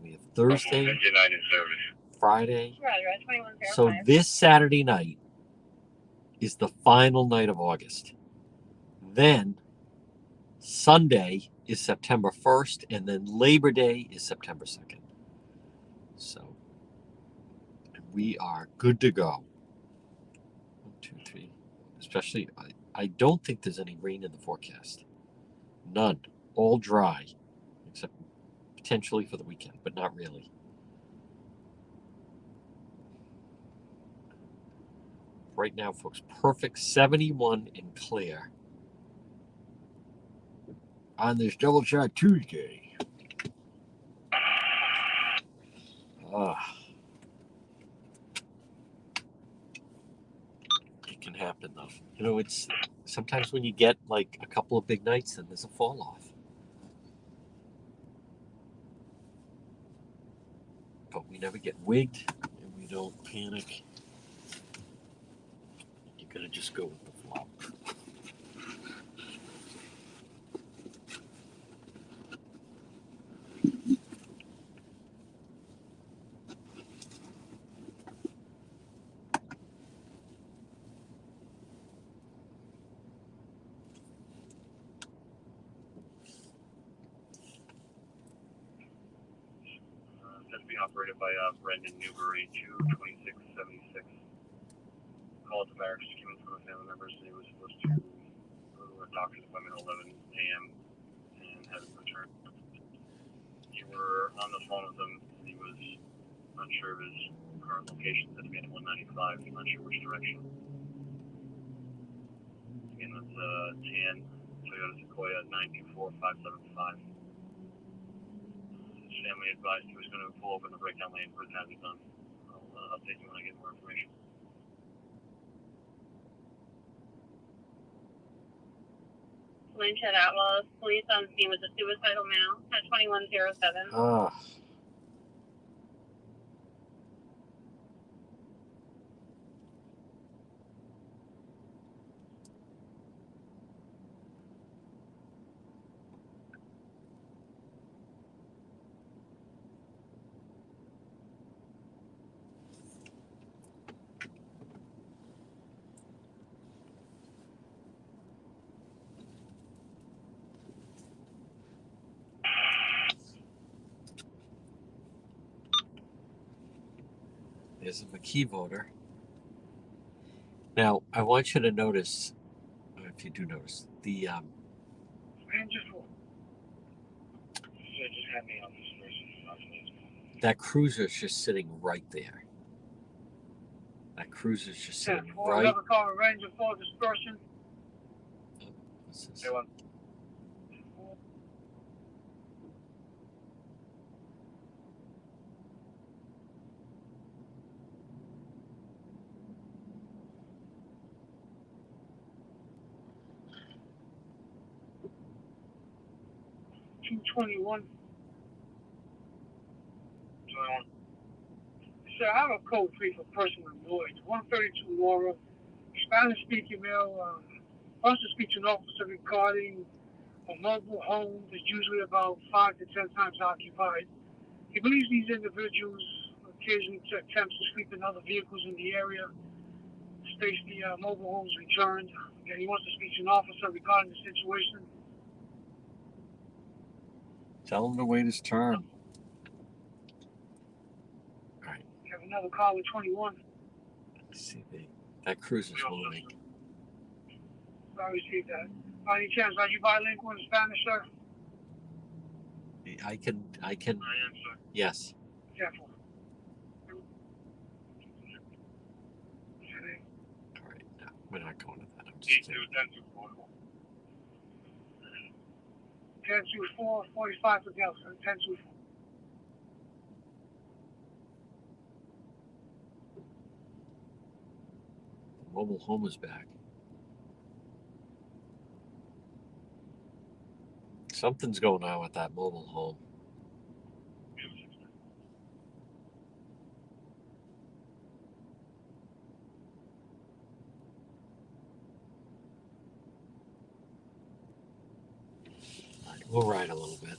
We have Thursday, Engine 9 in service. Friday. Roger, 2105. So this Saturday night is the final night of August. Then Sunday is September 1st, and then Labor Day is September 2nd. So we are good to go. 1, 2, 3. Especially, I don't think there's any rain in the forecast. None. All dry, except potentially for the weekend, but not really. Right now, folks, perfect 71 and clear on this double shot Tuesday. It can happen though. You know, it's sometimes when you get like a couple of big nights, then there's a fall off. But we never get wigged and we don't panic. You gotta just go with the flow. That's being operated by Brendan Newbury, 22676. Call to barracks, came in from a family member, so he was supposed to go to a doctor's appointment at 11 a.m. and hadn't returned. You were on the phone with him, and he was unsure of his current location, said to be at 195, he's not sure which direction. Again, that's TN, Toyota Sequoia, 924575. His family advised he was going to pull over in the breakdown lane for the time he's done. I'll update you when I get more information. Lynch at Outlaws. Police on scene with a suicidal male at 2107. There's a McKee voter. Now, I want you to notice, if you do notice, the Ranger 4. Yeah, just had me on this person. that cruiser's just sitting right there. That cruiser's just sitting 10-4, right. another car with Ranger 4 dispersion. What's this? They want 221. Sir, I have a code 3 for personal noise. 132 Laura, Spanish-speaking male, wants to speak to an officer regarding a mobile home that's usually about 5 to 10 times occupied. He believes these individuals occasionally attempt to sleep in other vehicles in the area. States the mobile home's returned. And he wants to speak to an officer regarding the situation. Tell him to wait his turn. All right. We have another car with 21. Let's see, that cruiser's moving. I received that. By any chance, are you bilingual in Spanish, sir? I can. I am, sir. Yes. Careful. All right. No, we're not going to that. I'm just kidding. 10-4, 45 for Delta. 10-4. The mobile home is back. Something's going on with that mobile home. All right, we'll ride a little bit.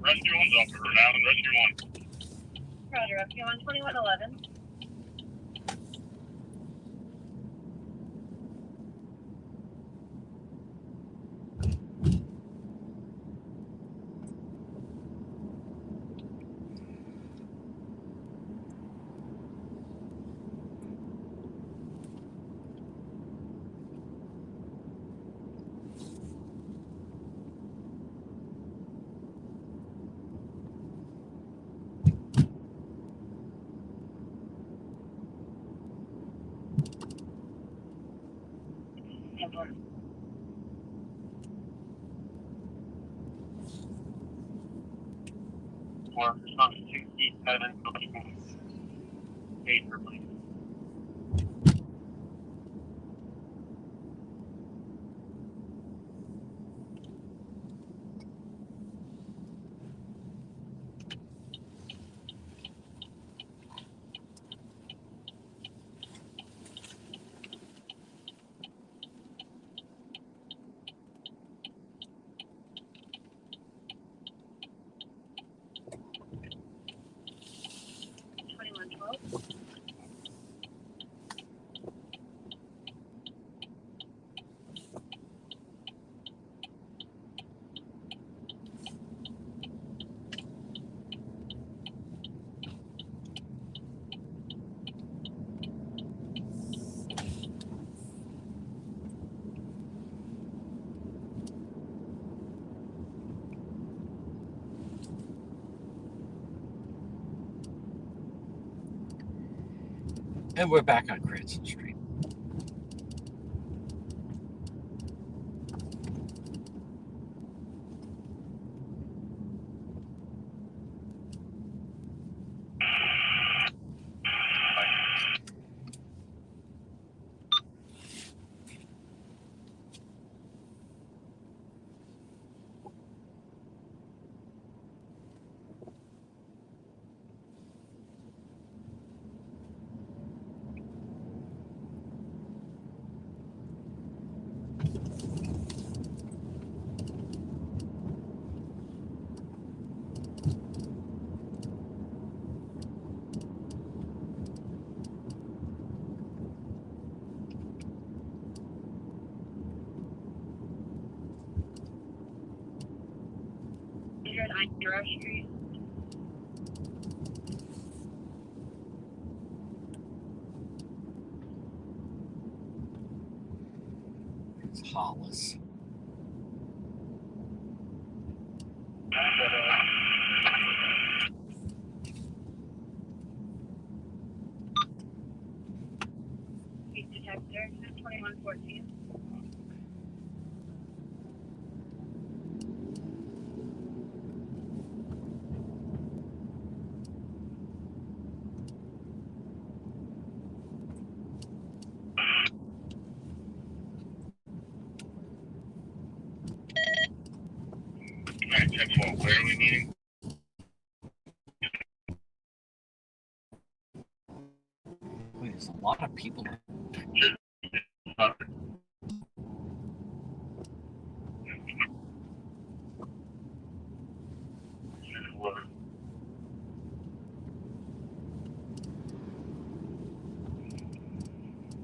Rescue 1's up for Rhode Island. Rescue 1. Roger, rescue on 2111. Or response to 67. 8 for please. And we're back on Cranston Street. Grove Street. It's Hollis. Police detector 2114. Alright, 10-4, where are we meeting? Wait, there's a lot of people.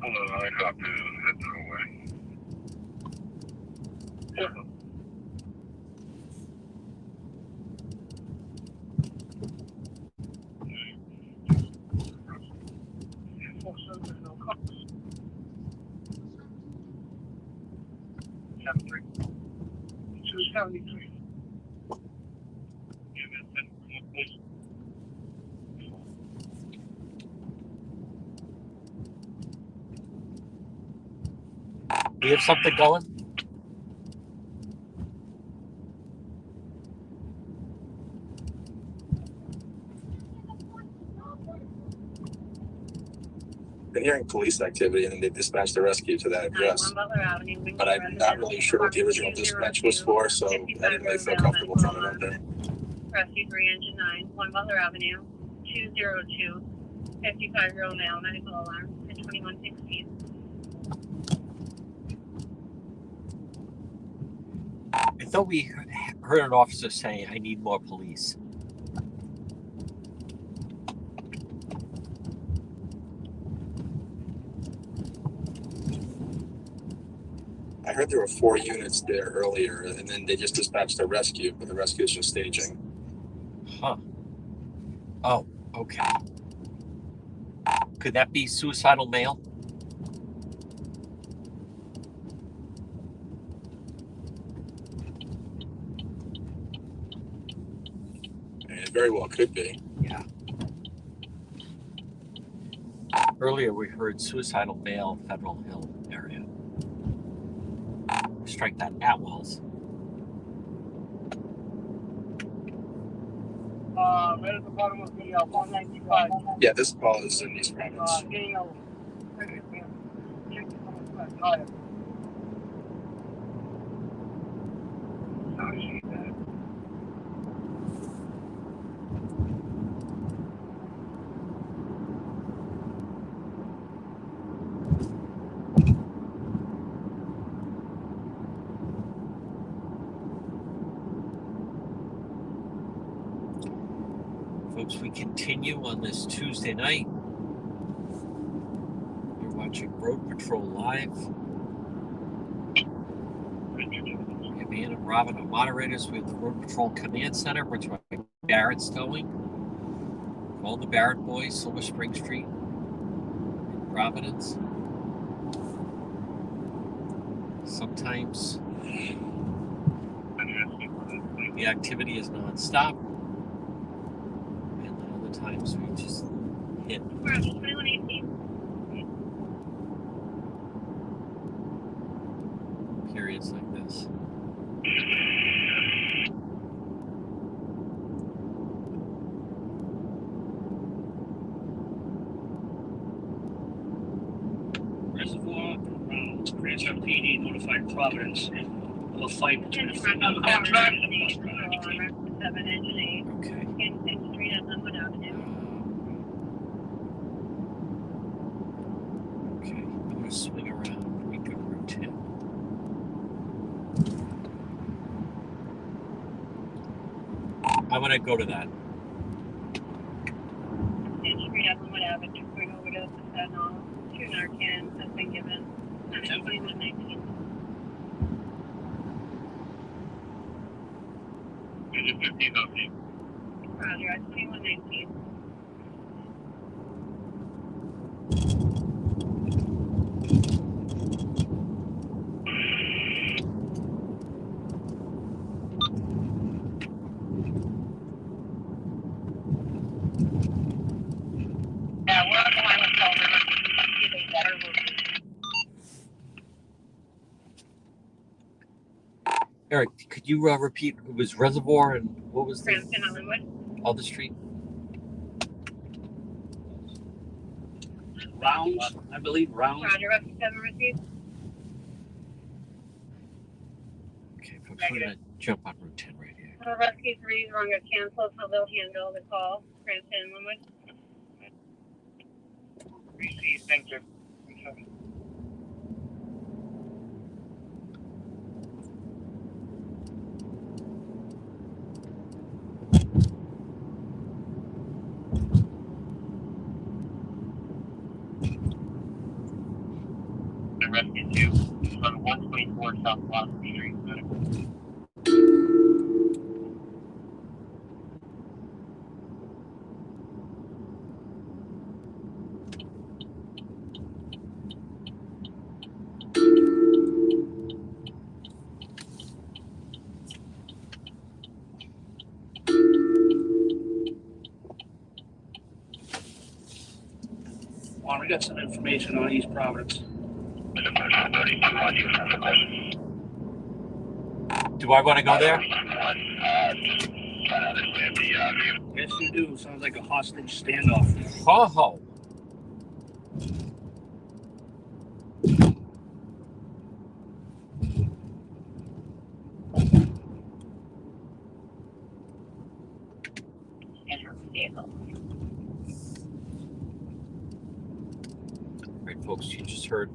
Hello, I got this. Heading away. We have something going? Been hearing police activity, and then they dispatched a rescue to that address. Butler Avenue, But I'm not really sure what the original dispatch was for, so I didn't really feel comfortable coming out there. Rescue 3 Engine 9, 1 Butler Avenue, 202, 55-year-old male, medical alarm, at 2116. I thought we heard an officer say, I need more police. I heard there were 4 units there earlier, and then they just dispatched a rescue, but the rescue is just staging. Huh. Oh, okay. Could that be suicidal male? And it very well could be. Yeah. Earlier we heard suicidal male, Federal Hill area. Strike that at Wells. Right at the bottom of the 195. Yeah, this call is in East Providence. Getting a Folks, we continue on this Tuesday night. You're watching Road Patrol Live. Me and Robin are moderators. We have the Road Patrol Command Center, which by Barrett Stowing. Call the Barrett Boys, Silver Spring Street, in Providence. Sometimes the activity is non-stop. And then other times we just hit. We're at 2118. Cranston PD notified Providence of a fight between a female and On a Route 7 Engine 8, Okay. in 6th Street at Linwood Avenue. Okay. I'm gonna swing around. We go to Route 10. I'm gonna go to that. 10th Street at Linwood Avenue. Going over to fentanyl. 2 Narcan has been given. And it's 2119. Is it 15 on me? Roger, at 2119. Yeah, we're on the line with Calder. Give a better route. Eric, could you repeat? It was Reservoir and what was the Cranston at Linwood. other street? Rounds, I believe, Rounds. Roger, rescue 7 received. Okay, folks, we're gonna jump on Route 10 right here. Rescue 3 is wrong, got canceled, so they'll handle the call. Cranston and Linwood. Received, thank you. The rescue 2 is on 124 South Blossom Street. Well, I got some information on East Providence. Do I want to go there? Yes, you do. Sounds like a hostage standoff. Ho ho. Right, folks, you just heard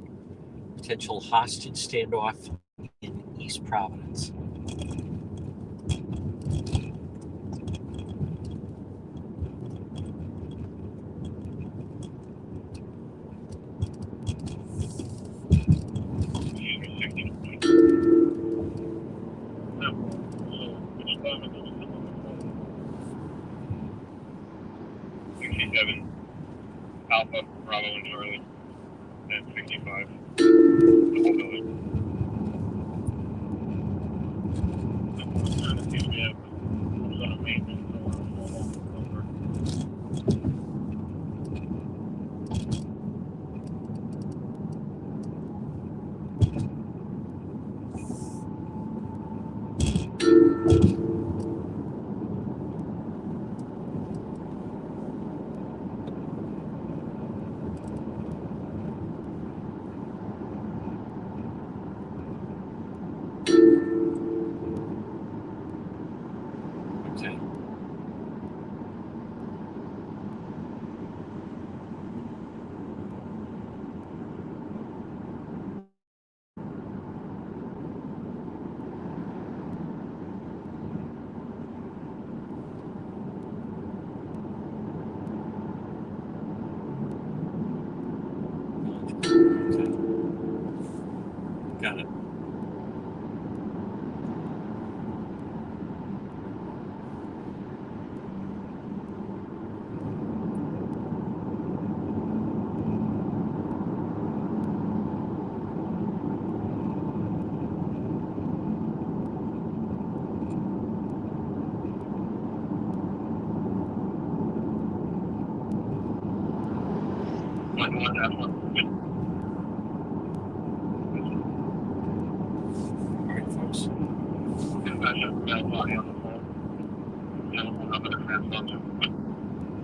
potential hostage standoff in East Providence. Alpha, Bravo, and Charlie at 65. The whole building. Trying to see if we have some sort of maintenance or over. Okay. Okay. Got it. All right, folks.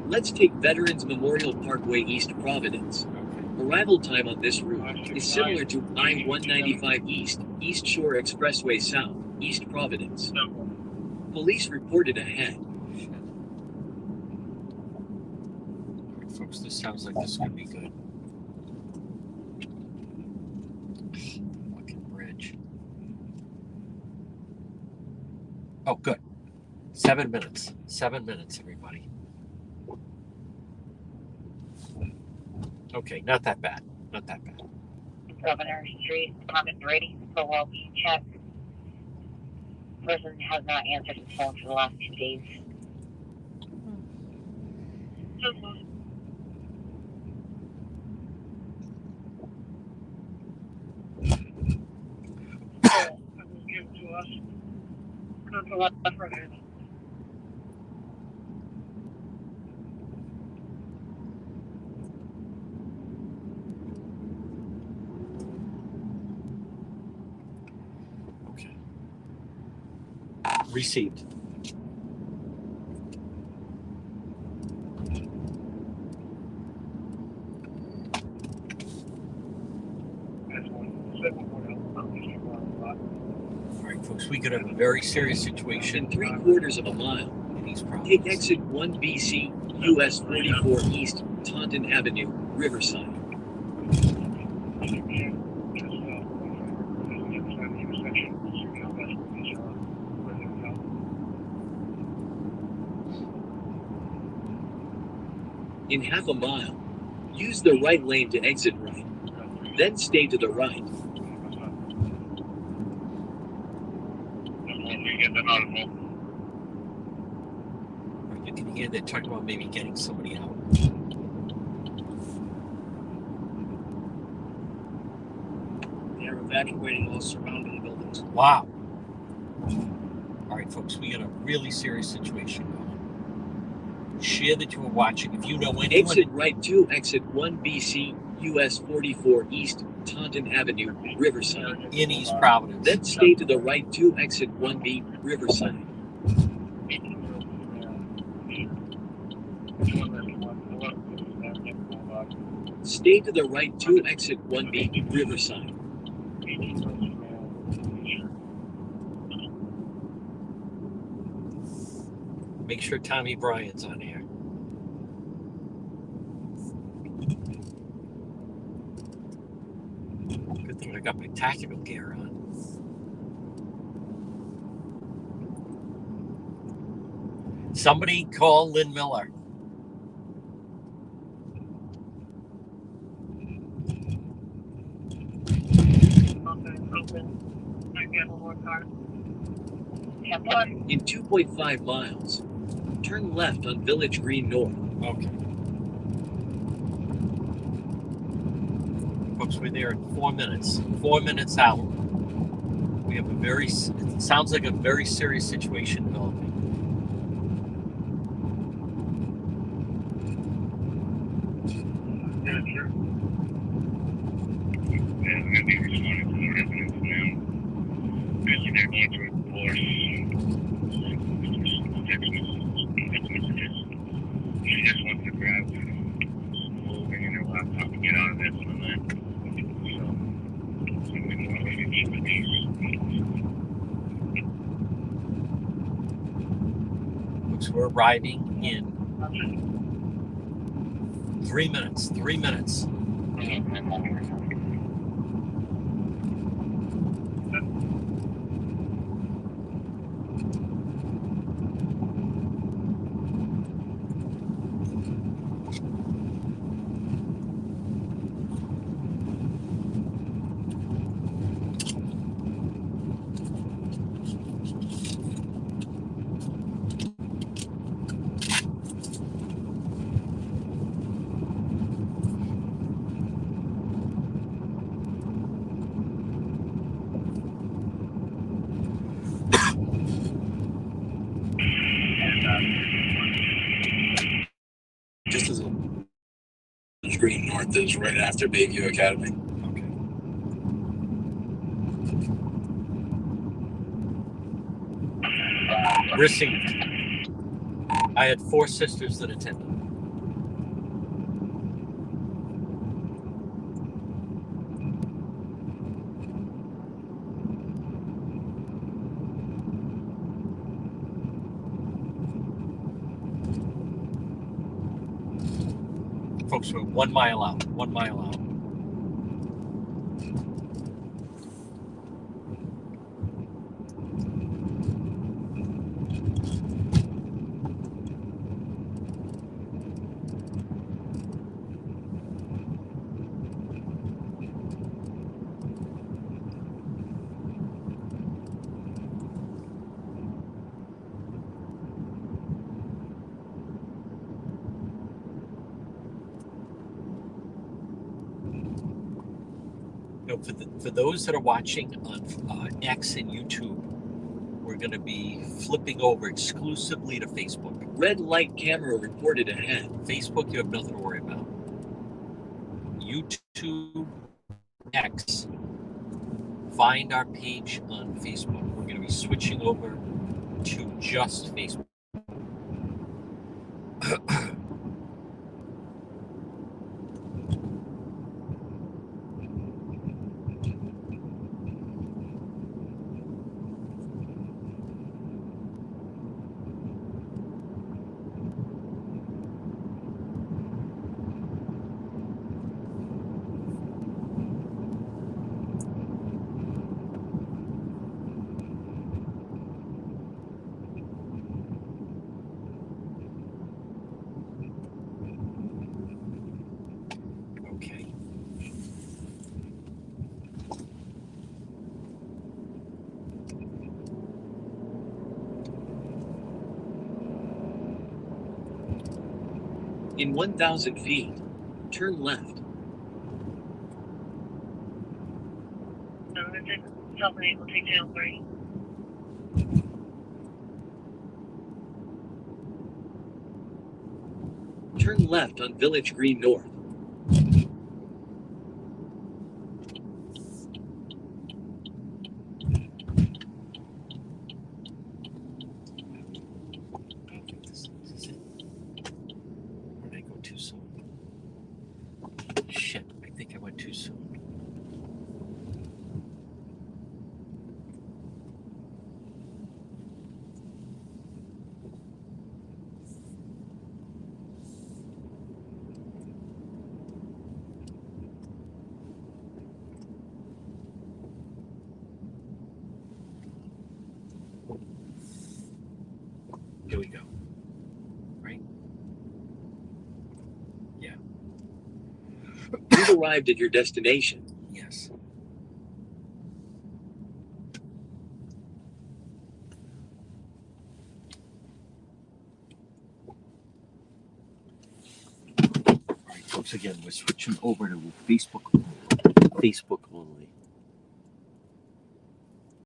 Let's take Veterans Memorial Parkway East Providence. Okay. Arrival time on this route is similar to I-195 East, East Shore Expressway South, East Providence. Police reported ahead. Alright, folks, this sounds like this is going to be good. Fucking bridge. Oh, good. 7 minutes. 7 minutes, everybody. Okay, not that bad. Not that bad. Governor Street, comment ready for well-being check. Person has not answered his phone for the last 2 days. Give it to us. Come to left for Okay. Received. All right, folks, we could have a very serious situation. In 3/4 of a mile in East Providence. Take exit 1BC, US 44 East, Taunton Avenue, Riverside. In half a mile, use the right lane to exit right, then stay to the right. You can hear they're talking about maybe getting somebody out. They're evacuating all surrounding buildings. Wow. All right, folks, we got a really serious situation going. Share that you were watching. If you know anyone... Exit right 2, exit 1BC, US 44 East, Taunton Avenue, Riverside. In East Providence. Then stay to the right 2, exit 1B, Riverside. Stay to the right 2, exit 1B, Riverside. Make sure Tommy Bryan's on here. Good thing I got my tactical gear on. Somebody call Lynn Miller. In 2.5 miles, turn left on Village Green North. Okay. Folks, we're there in 4 minutes. 4 minutes out. We have it sounds like a very serious situation developing. Yeah, sure. Yeah, I'm going to be responding to the residents now. Basically, they're going to enforce text messages. She just wants to grab moving in her laptop and get out of this and then. So, something more like it should be. Folks, we're arriving in 3 minutes. 3 minutes. Just as a Green North is right after Bayview Academy. Okay. Received. I had 4 sisters that attended. folks, we're 1 mile out. 1 mile out. For those that are watching on X and YouTube, we're going to be flipping over exclusively to Facebook. Red light camera reported ahead. Facebook, you have nothing to worry about. YouTube, X, find our page on Facebook. We're going to be switching over to just Facebook. Okay. In 1,000 feet, turn left. Somebody will take channel 3. Turn left on Village Green North. I don't think this is it. Or did I go too soon? Shit, I think I went too soon. Here we go. Right? Yeah. You've arrived at your destination. Yes. All right, folks, again, we're switching over to Facebook